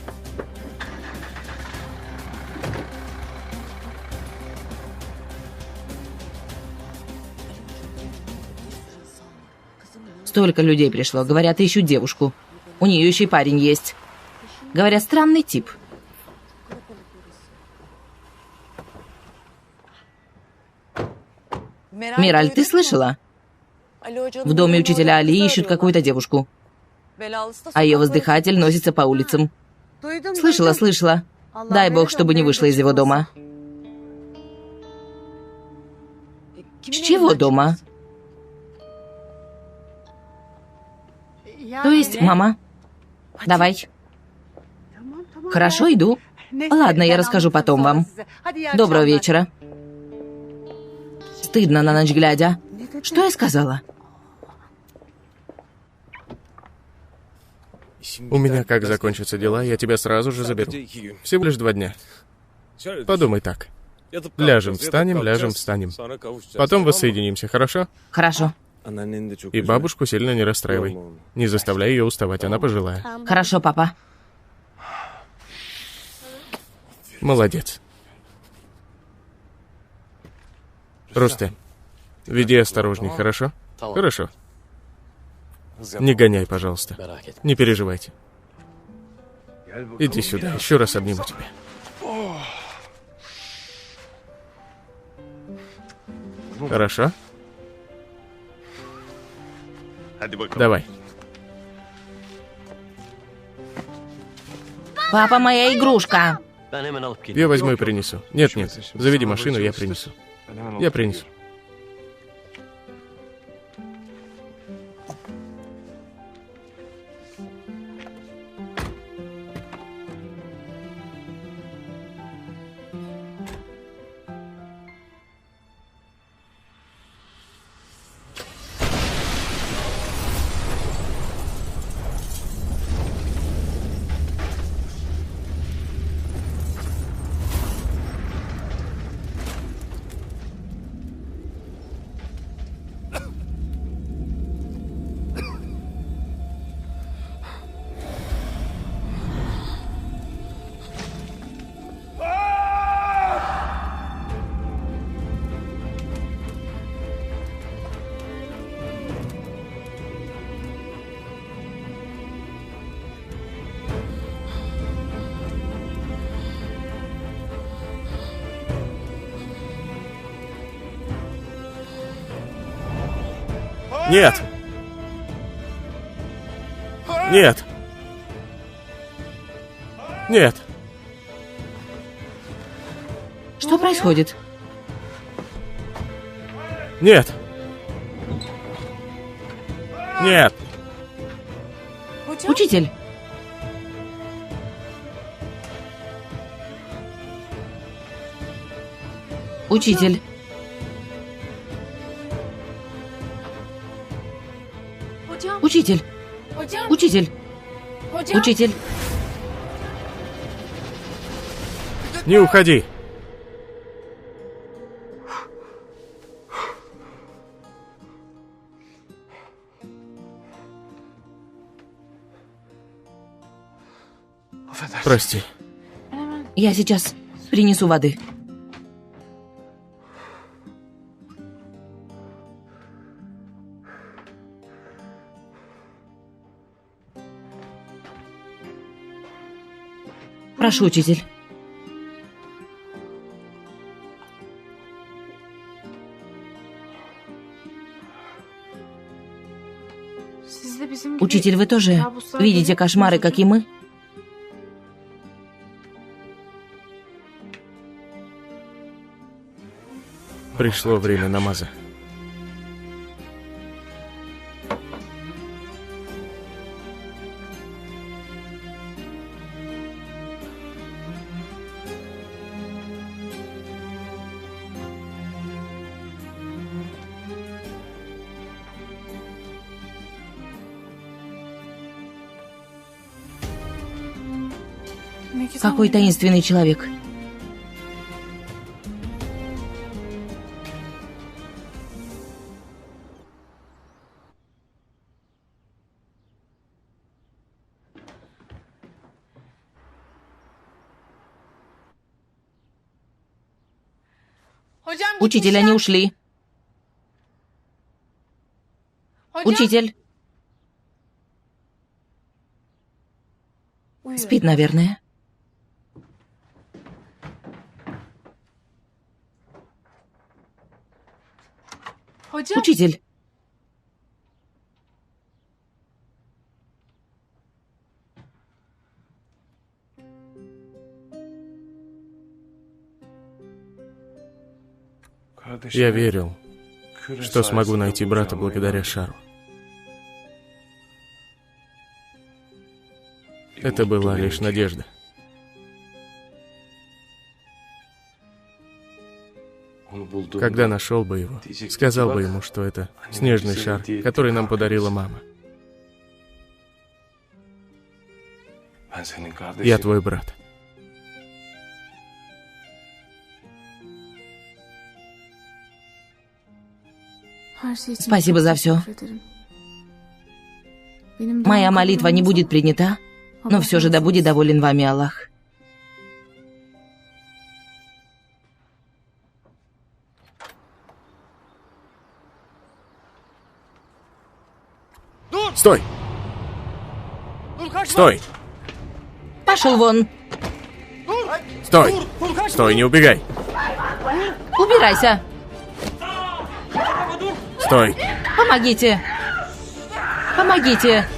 Speaker 2: Столько людей пришло. Говорят, ищут девушку. У нее еще и парень есть. Говорят, странный тип. Мираль, ты слышала? В доме учителя Али ищут какую-то девушку, а ее воздыхатель носится по улицам. Слышала, слышала. Дай бог, чтобы не вышла из его дома. С чего дома? То есть, мама? Давай. Хорошо, иду. Ладно, я расскажу потом вам. Доброго вечера. Стыдно на ночь глядя. Что я сказала?
Speaker 1: У меня как закончатся дела, я тебя сразу же заберу. Всего лишь 2 дня. Подумай так. Ляжем, встанем, ляжем, встанем. Потом воссоединимся, хорошо?
Speaker 2: Хорошо.
Speaker 1: И бабушку сильно не расстраивай. Не заставляй ее уставать, она пожилая.
Speaker 2: Хорошо, папа.
Speaker 1: Молодец. Рустем, веди осторожней, хорошо? Хорошо. Не гоняй, пожалуйста. Не переживайте. Иди сюда, еще раз обниму тебя. Хорошо? Давай.
Speaker 2: Папа, моя игрушка.
Speaker 1: Я возьму и принесу. Нет, заведи машину, я принесу. Я принесу. Нет! Нет! Нет!
Speaker 2: Что происходит?
Speaker 1: Нет! Нет!
Speaker 2: Учитель! Учитель! Учитель! Учитель! Учитель!
Speaker 1: Не уходи! Прости.
Speaker 2: Я сейчас принесу воды. Прошу, учитель. Учитель, вы тоже видите кошмары, как и мы?
Speaker 1: Пришло время намаза.
Speaker 2: Какой таинственный человек. Учитель, они ушли. Учитель. Спит, наверное. Учитель.
Speaker 1: Я верил, что смогу найти брата благодаря шару. Это была лишь надежда. Когда нашел бы его, сказал бы ему, что это снежный шар, который нам подарила мама. Я твой брат.
Speaker 2: Спасибо за все. Моя молитва не будет принята, но все же да будет доволен вами Аллах.
Speaker 1: Стой! Стой!
Speaker 2: Пошел вон!
Speaker 1: Стой! Стой, не убегай!
Speaker 2: Убирайся!
Speaker 1: Стой!
Speaker 2: Помогите! Помогите!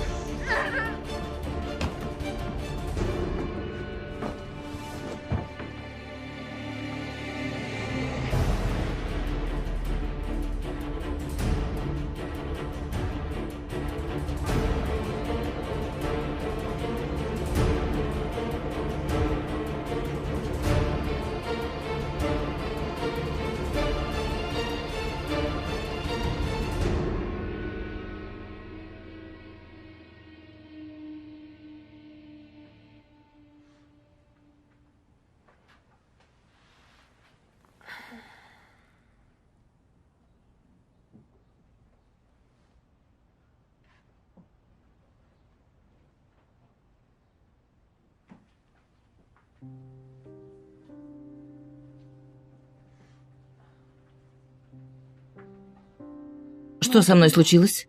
Speaker 2: Что со мной случилось?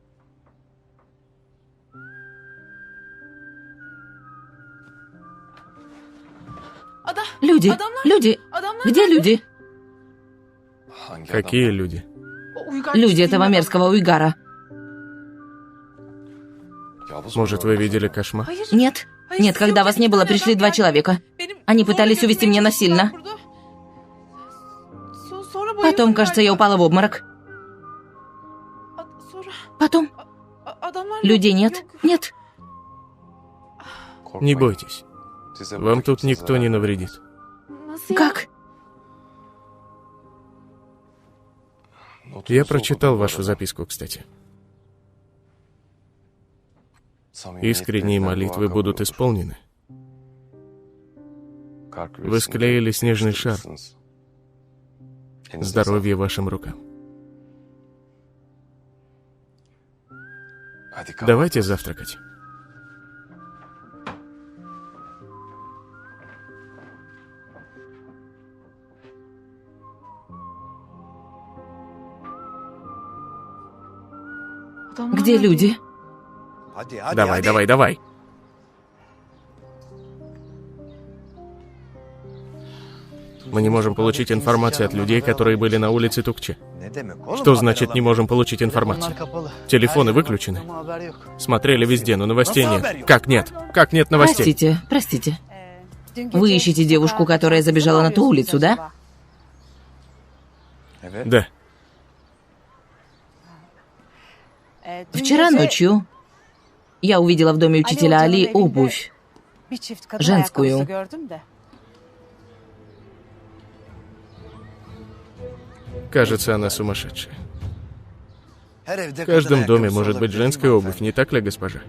Speaker 2: Люди! Люди! Где люди?
Speaker 1: Какие люди?
Speaker 2: Люди этого мерзкого уйгара.
Speaker 1: Может, вы видели кошмар?
Speaker 2: Нет. Нет, когда вас не было, пришли два человека. Они пытались увести меня насильно. Потом, кажется, я упала в обморок. Потом. Людей нет. Нет.
Speaker 1: Не бойтесь. Вам тут никто не навредит.
Speaker 2: Как?
Speaker 1: Я прочитал вашу записку, кстати. Искренние молитвы будут исполнены. Вы склеили снежный шар. Здоровья вашим рукам. Давайте завтракать.
Speaker 2: Где люди?
Speaker 1: Давай, давай, давай. Мы не можем получить информацию от людей, которые были на улице Тукче. Что значит не можем получить информацию? Телефоны выключены. Смотрели везде, но новостей нет. Как нет? Как нет новостей?
Speaker 2: Простите. Вы ищете девушку, которая забежала на ту улицу, да?
Speaker 1: Да.
Speaker 2: Вчера ночью я увидела в доме учителя Али обувь. Женскую.
Speaker 1: Кажется, она сумасшедшая. В каждом доме может быть женская обувь, не так ли, госпожа?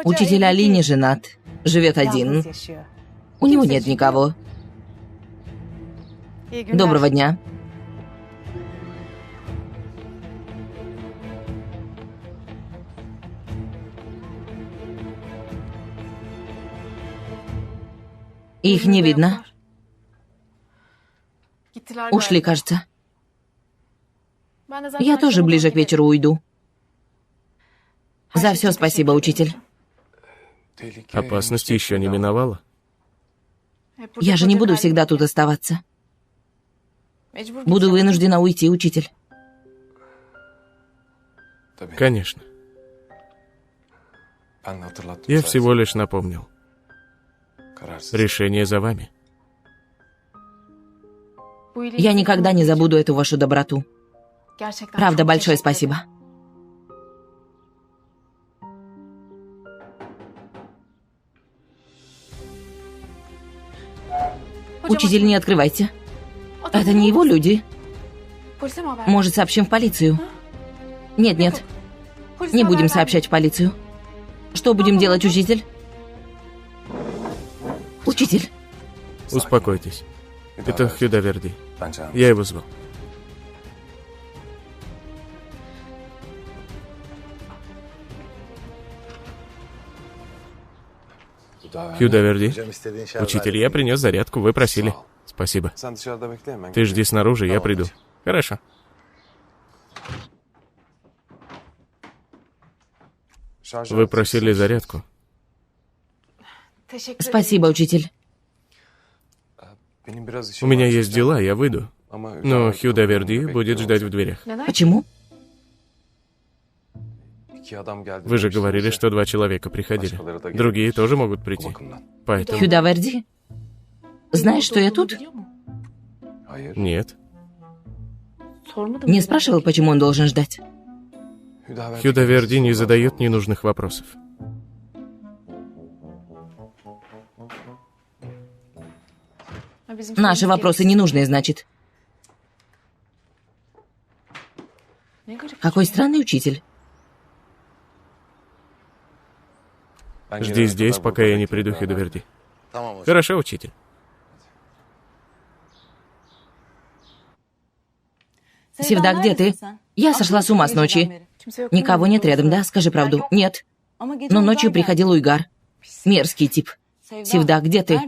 Speaker 2: Учитель Али не женат. Живет один. У него нет никого. Доброго дня. Их не видно. Ушли, кажется. Я тоже ближе к вечеру уйду. За все спасибо, учитель.
Speaker 1: Опасность еще не миновала.
Speaker 2: Я же не буду всегда тут оставаться. Буду вынуждена уйти, учитель.
Speaker 1: Конечно. Я всего лишь напомнил. Решение за вами.
Speaker 2: Я никогда не забуду эту вашу доброту. Правда, большое спасибо. Учитель, не открывайте. Это не его люди. Может, сообщим в полицию? Нет. Не будем сообщать в полицию. Что будем делать, учитель? Учитель.
Speaker 1: Успокойтесь. Это Хюдаверди. Я его звал. Хюдаверди. Учитель, я принес зарядку, вы просили. Спасибо. Ты жди снаружи, я приду. Хорошо. Вы просили зарядку.
Speaker 2: Спасибо, учитель.
Speaker 1: У меня есть дела, я выйду. Но Хюдаверди будет ждать в дверях.
Speaker 2: Почему?
Speaker 1: Вы же говорили, что 2 человека приходили. Другие тоже могут прийти. Поэтому...
Speaker 2: Хюдаверди? Знаешь, что я тут?
Speaker 1: Нет.
Speaker 2: Не спрашивал, почему он должен ждать?
Speaker 1: Хюдаверди не задает ненужных вопросов.
Speaker 2: Наши вопросы ненужные, значит. Какой странный учитель.
Speaker 1: Жди здесь, пока я не приду, Хюдаверди. Хорошо, учитель.
Speaker 2: Севда, где ты? Я сошла с ума с ночи. Никого нет рядом, да? Скажи правду. Нет. Но ночью приходил Уйгар. Мерзкий тип. Севда, где ты?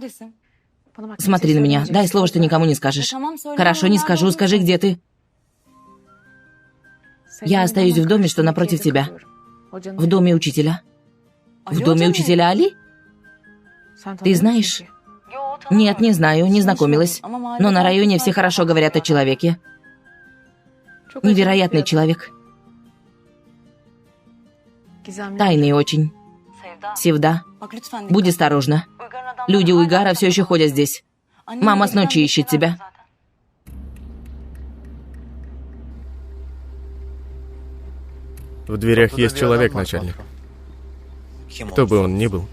Speaker 2: Смотри на меня. Дай слово, что никому не скажешь. Хорошо, не скажу. Скажи, где ты? Я остаюсь в доме, что напротив тебя. В доме учителя. В доме учителя Али? Ты знаешь? Нет, не знаю, не знакомилась. Но на районе все хорошо говорят о человеке. Невероятный человек. Тайный очень. Севда, будь осторожна. Люди Уйгара все еще ходят здесь. Мама с ночи ищет тебя.
Speaker 1: В дверях есть человек, начальник. Кто бы он ни был.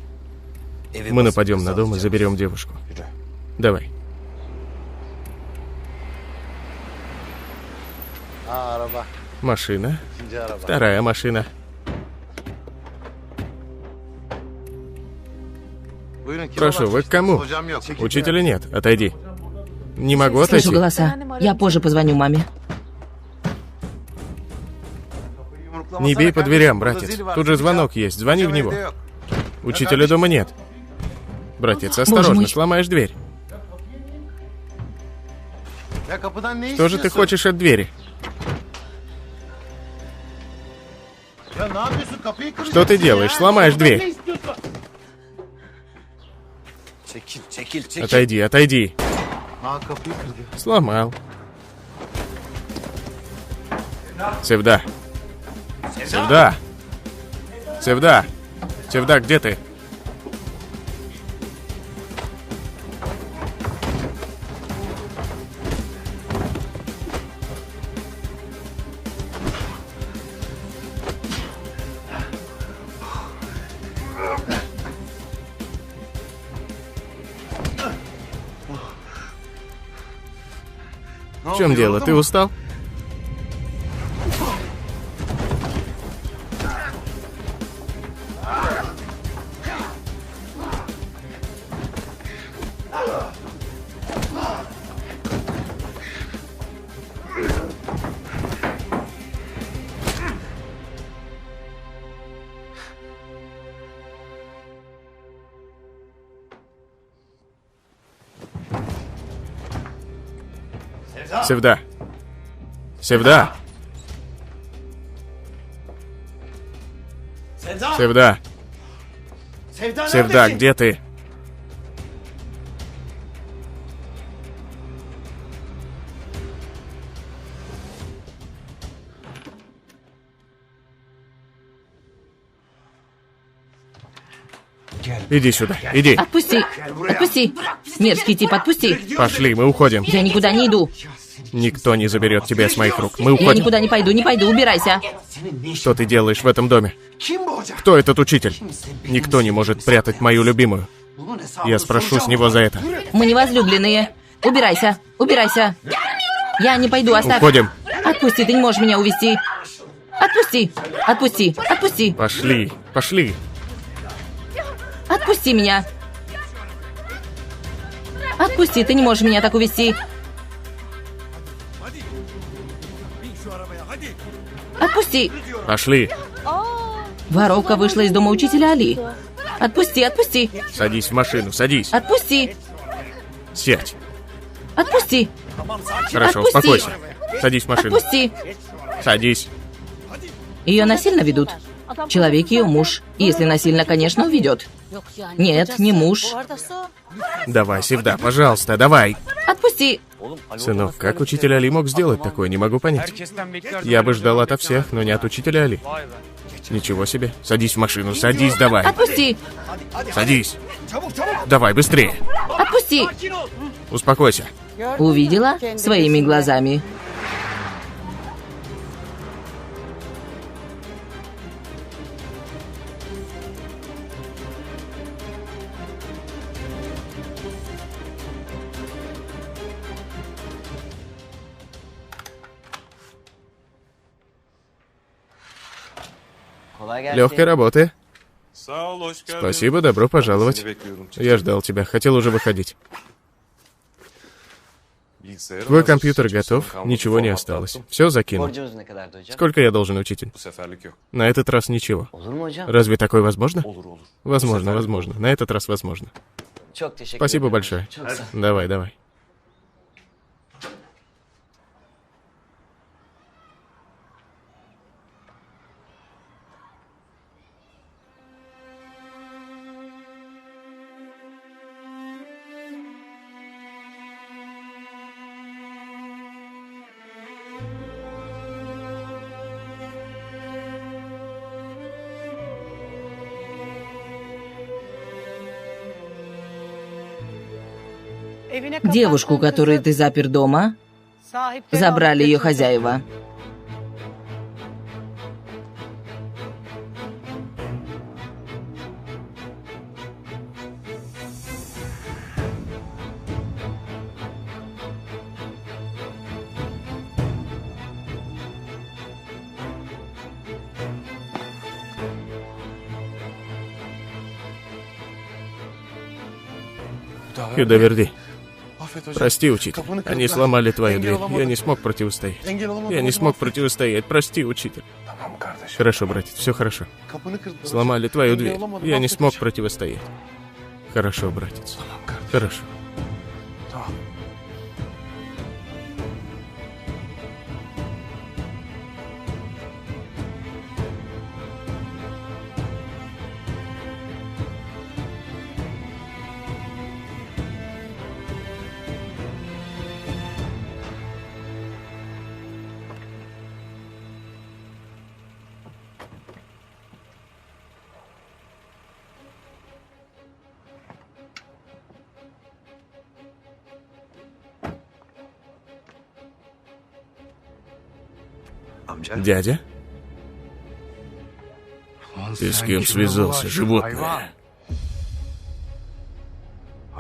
Speaker 1: Мы нападем на дом и заберем девушку.
Speaker 4: Yürü.
Speaker 1: Давай. Машина. Вторая машина. Прошу, вы к кому? Учителя нет, отойди. Не могу
Speaker 2: Слышу
Speaker 1: отойти.
Speaker 2: голоса. Я позже позвоню маме.
Speaker 1: Не бей по дверям, братец. Тут же звонок есть, звони в него. Учителя дома нет. Братец, осторожно,
Speaker 2: мой.
Speaker 1: сломаешь дверь. Что же ты хочешь от двери? Что ты делаешь? Сломаешь дверь. Отойди, отойди. Сломал. Севда. Севда. Севда. Севда, где ты? В чем дело? Ты устал? Севда. Севда. Севда. Севда, где ты? Иди сюда, иди.
Speaker 2: Отпусти! Отпусти! Мерзкий тип, отпусти!
Speaker 1: Пошли, мы уходим.
Speaker 2: Я никуда не иду!
Speaker 1: Никто не заберет тебя с моих рук. Мы
Speaker 2: Я
Speaker 1: уходим.
Speaker 2: никуда не пойду, убирайся!
Speaker 1: Что ты делаешь в этом доме? Кто этот учитель? Никто не может прятать мою любимую. Я спрошу с него за это.
Speaker 2: Мы не возлюбленные! Убирайся! Убирайся! Я не пойду, оставь!
Speaker 1: Уходим.
Speaker 2: Отпусти, ты не можешь меня увести! Отпусти! Отпусти! Отпусти!
Speaker 1: Пошли, пошли.
Speaker 2: Отпусти меня! Отпусти, ты не можешь меня так увести! Отпусти!
Speaker 1: Пошли.
Speaker 2: Воровка вышла из дома учителя Али. Отпусти, отпусти!
Speaker 1: Садись в машину, садись.
Speaker 2: Отпусти!
Speaker 1: Сядь.
Speaker 2: Отпусти!
Speaker 1: Хорошо,
Speaker 2: Отпусти.
Speaker 1: успокойся. Садись в машину.
Speaker 2: Отпусти!
Speaker 1: Садись.
Speaker 2: Ее насильно ведут. Человек ее муж. Если насильно, конечно, уведет. Нет, не муж.
Speaker 1: Давай, Севда, пожалуйста, давай.
Speaker 2: Отпусти!
Speaker 1: Сынок, как учитель Али мог сделать такое, не могу понять. Я бы ждал ото всех, но не от учителя Али. Ничего себе. Садись в машину, садись, давай.
Speaker 2: Отпусти!
Speaker 1: Садись. Давай, быстрее.
Speaker 2: Отпусти!
Speaker 1: Успокойся.
Speaker 2: Увидела своими глазами.
Speaker 1: Легкой работы.
Speaker 5: Спасибо,
Speaker 1: Спасибо, добро пожаловать. Я ждал тебя, хотел уже выходить. Твой компьютер готов, ничего не осталось. Все закинул.
Speaker 7: Borcunuz ne kadardı hocam?
Speaker 1: Сколько я должен, учитель?
Speaker 4: Bu seferlik yok.
Speaker 1: На этот раз ничего.
Speaker 7: Olur mu hocam?
Speaker 1: Разве такое возможно?
Speaker 4: Olur olur.
Speaker 1: Возможно, возможно. На этот раз возможно.
Speaker 7: Çok teşekkür
Speaker 1: Спасибо
Speaker 7: ederim.
Speaker 1: большое.
Speaker 7: Çok sağ ol.
Speaker 1: Давай, давай.
Speaker 2: Девушку, которую ты запер дома, забрали ее хозяева.
Speaker 1: Хюдаверди. Прости, учитель. Они сломали твою дверь. Я не смог противостоять. Я не смог противостоять. Прости, учитель. Хорошо, братец, все хорошо. Сломали твою дверь. Я не смог противостоять. Хорошо, братец. Хорошо. Дядя? Ты с кем связался, животное?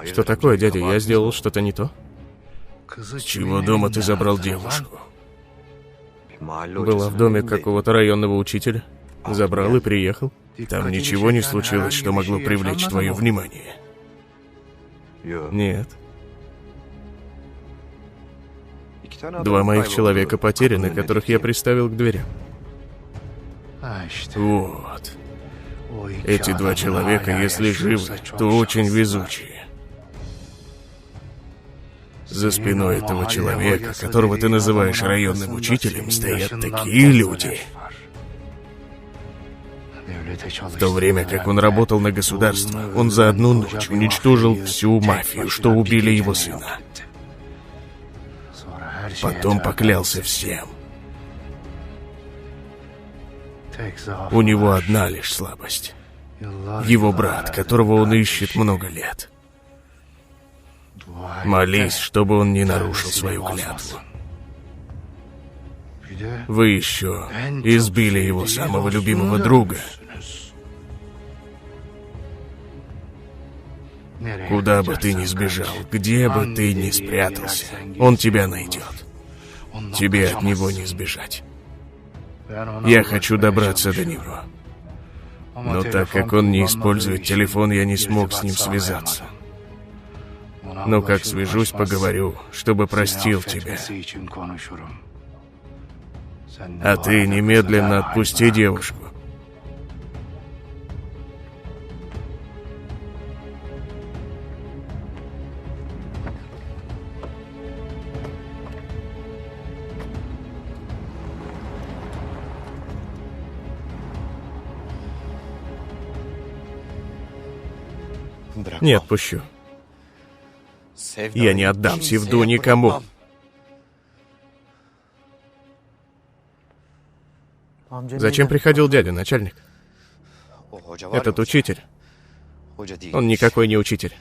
Speaker 1: Что такое, дядя? Я сделал что-то не то? С чего дома ты забрал девушку? Была в доме какого-то районного учителя. Забрал и приехал. Там ничего не случилось, что могло привлечь твое внимание? Нет. 2 моих человека потеряны, которых я приставил к дверям. Вот. Эти 2 человека, если живы, то очень везучие. За спиной этого человека, которого ты называешь районным учителем, стоят такие люди. В то время как он работал на государство, он за одну ночь уничтожил всю мафию, что убили его сына. Потом поклялся всем. У него одна лишь слабость. Его брат, которого он ищет много лет. Молись, чтобы он не нарушил свою клятву. Вы еще избили его самого любимого друга. Куда бы ты ни сбежал, где бы ты ни спрятался, он тебя найдет. Тебе от него не сбежать. Я хочу добраться до него. Но так как он не использует телефон, я не смог с ним связаться. Но как свяжусь, поговорю, чтобы простил тебя. А ты немедленно отпусти девушку. Не отпущу. Я не отдам Севду никому. Зачем приходил дядя, начальник? Этот учитель. Он никакой не учитель.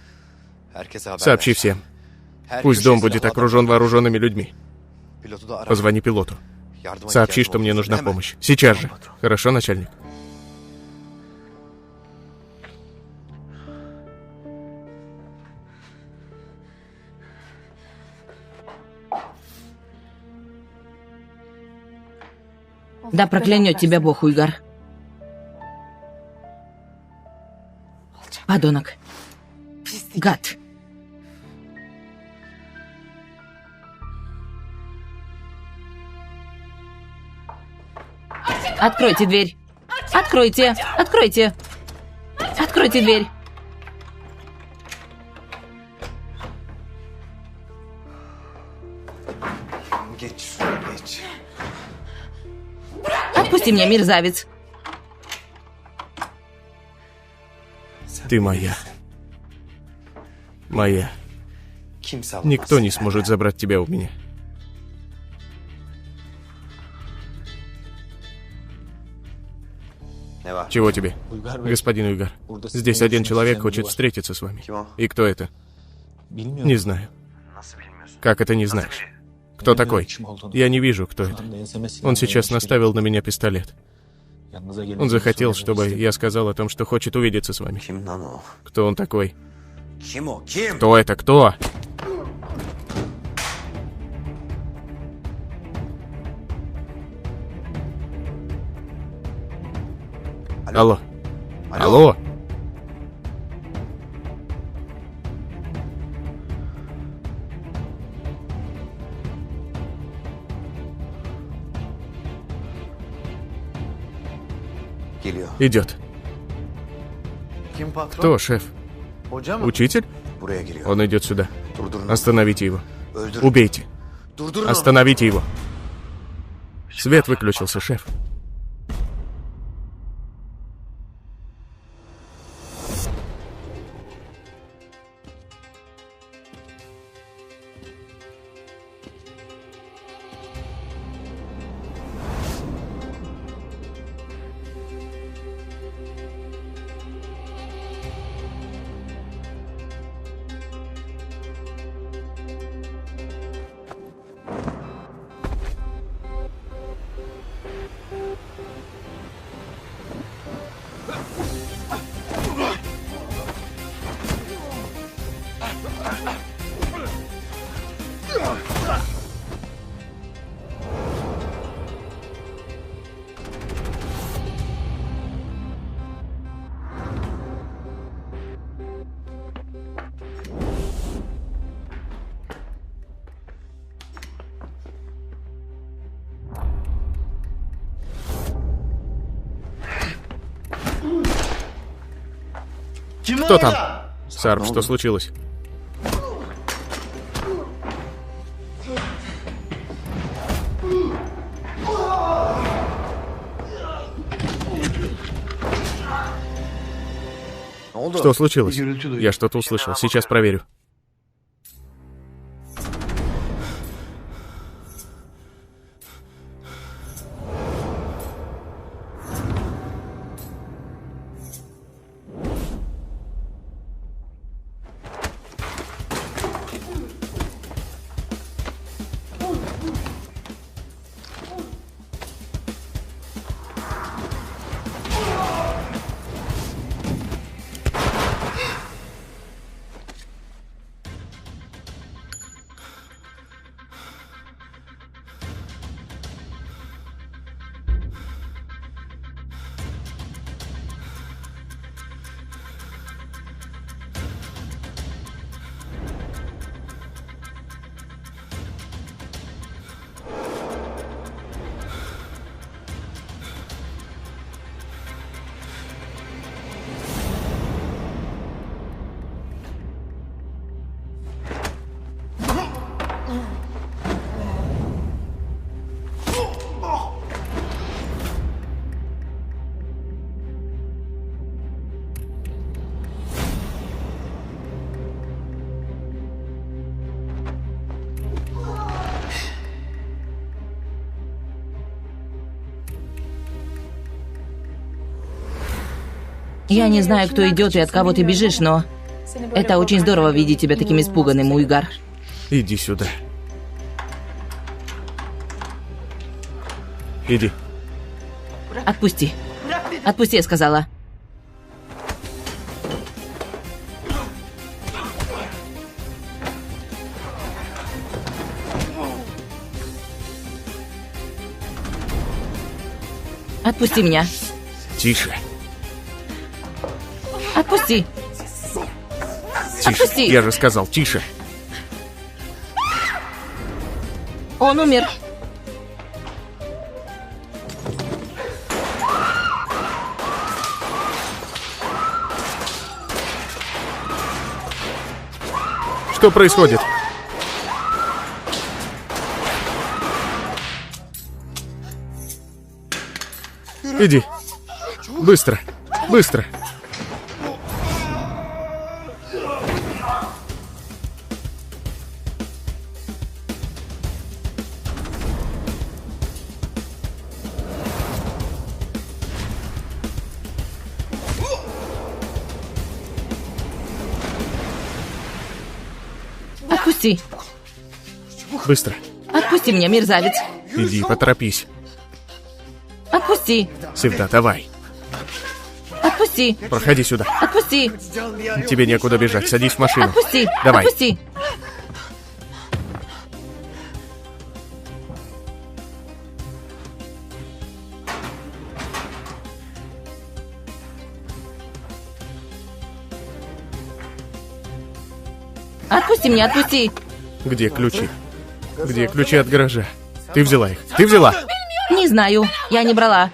Speaker 1: Сообщи всем. Пусть дом будет окружен вооруженными людьми. Позвони пилоту. Сообщи, что мне нужна помощь. Сейчас же. Хорошо, начальник?
Speaker 2: Да проклянет тебя Бог, Уйгар. Подонок. Гад. Откройте дверь. Откройте. Откройте. Откройте дверь. Отпусти меня, мерзавец.
Speaker 1: Ты моя. Моя. Никто не сможет забрать тебя у меня. Чего тебе? Господин Уйгар, здесь один человек хочет встретиться с вами. И кто это? Не знаю. Как это не знаешь? Кто такой? Я не вижу, кто это. Он сейчас наставил на меня пистолет. Он захотел, чтобы я сказал о том, что хочет увидеться с вами. Кто он такой? Кто это? Кто? Алло. Алло. Идет. Кто, шеф? Учитель? Он идет сюда. Остановите его. Убейте. Остановите его. Свет выключился, шеф. Кто там? Сарп, что случилось? Что случилось? Я что-то услышал. Сейчас проверю.
Speaker 2: Я не знаю, кто идет и от кого ты бежишь, но это очень здорово видеть тебя таким испуганным, Уйгар.
Speaker 1: Иди сюда. Иди.
Speaker 2: Отпусти. Отпусти, я сказала. Отпусти меня.
Speaker 1: Тише.
Speaker 2: Отпусти.
Speaker 1: Тише.
Speaker 2: Отпусти.
Speaker 1: Я же сказал, тише.
Speaker 2: Он умер.
Speaker 1: Что происходит? Иди. Быстро. Быстро.
Speaker 2: Отпусти.
Speaker 1: Быстро.
Speaker 2: Отпусти меня, мерзавец.
Speaker 1: Иди, поторопись.
Speaker 2: Отпусти.
Speaker 1: Всегда, давай.
Speaker 2: Отпусти.
Speaker 1: Проходи сюда.
Speaker 2: Отпусти.
Speaker 1: Тебе некуда бежать. Садись в машину.
Speaker 2: Отпусти.
Speaker 1: Давай.
Speaker 2: Отпусти. Отпусти меня, отпусти.
Speaker 1: Где ключи? Где ключи от гаража? Ты взяла их. Ты взяла?
Speaker 2: Не знаю, я не брала.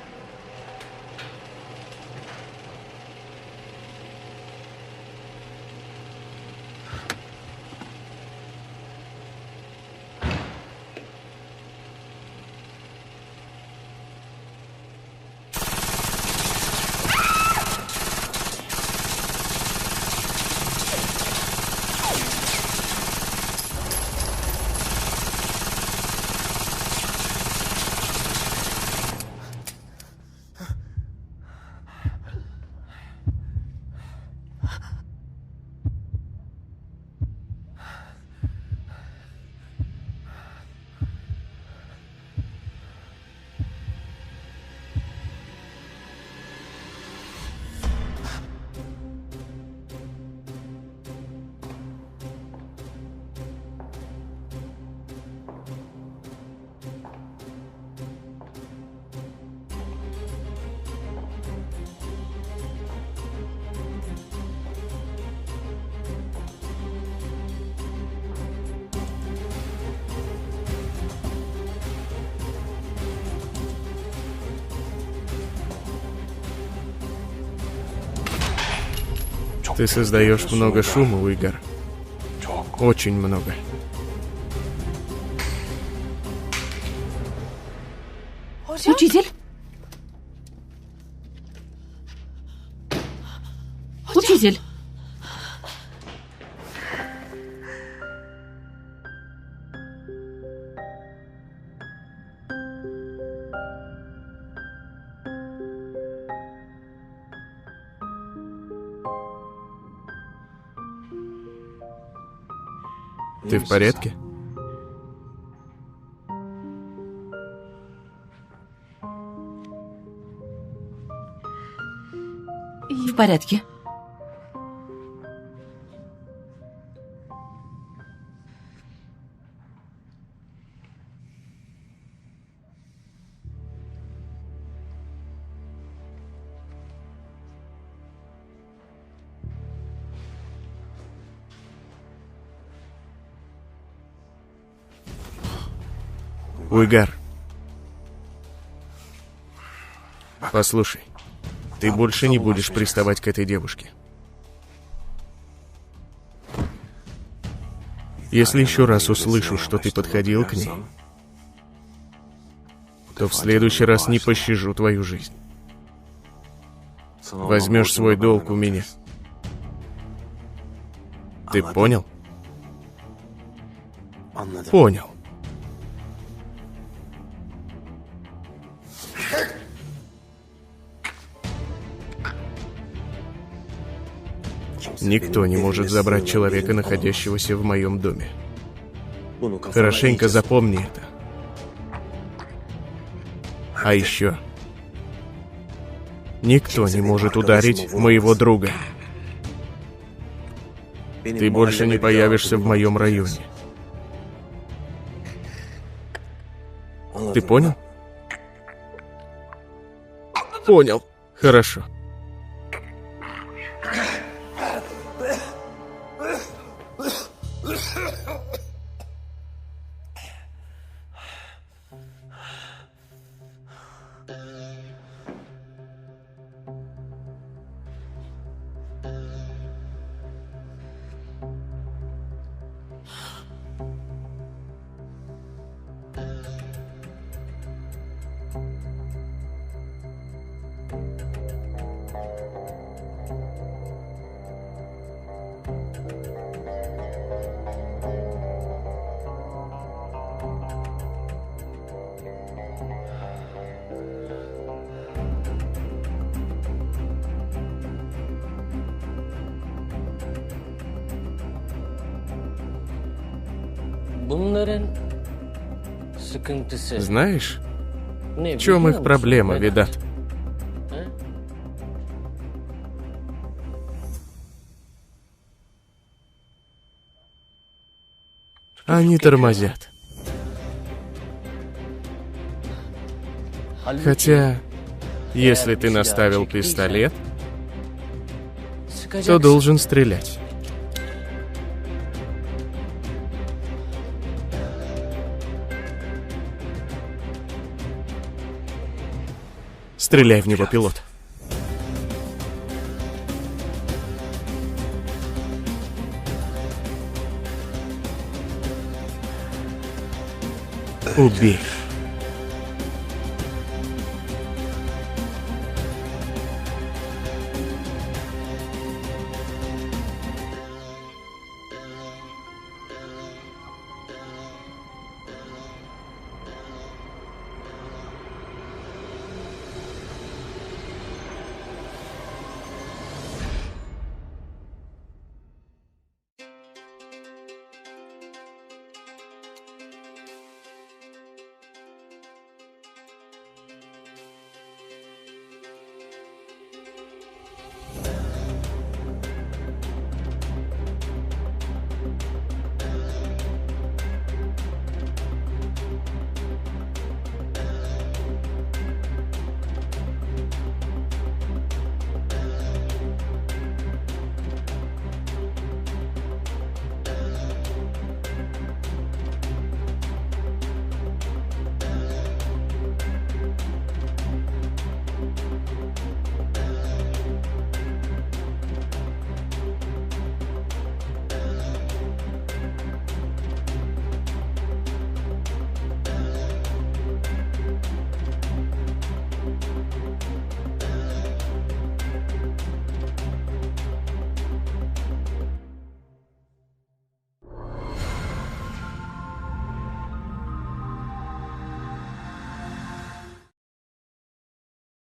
Speaker 1: Ты создаешь много шума, Уигар. Очень много.
Speaker 2: Учитель? Учитель?
Speaker 1: Ты в порядке?
Speaker 2: В порядке.
Speaker 1: Уигар. Послушай, ты больше не будешь приставать к этой девушке. Если еще раз услышу, что ты подходил к ней, то в следующий раз не пощажу твою жизнь. Возьмешь свой долг у меня. Ты понял? Понял. Никто не может забрать человека, находящегося в моем доме. Хорошенько запомни это. А еще, никто не может ударить моего друга. Ты больше не появишься в моем районе. Ты понял? Понял. Хорошо.
Speaker 8: Bunların
Speaker 1: Знаешь, в чем их проблема, Видат? Они тормозят. Хотя, если ты наставил пистолет, то должен стрелять. Стреляй в него, пилот. Убей.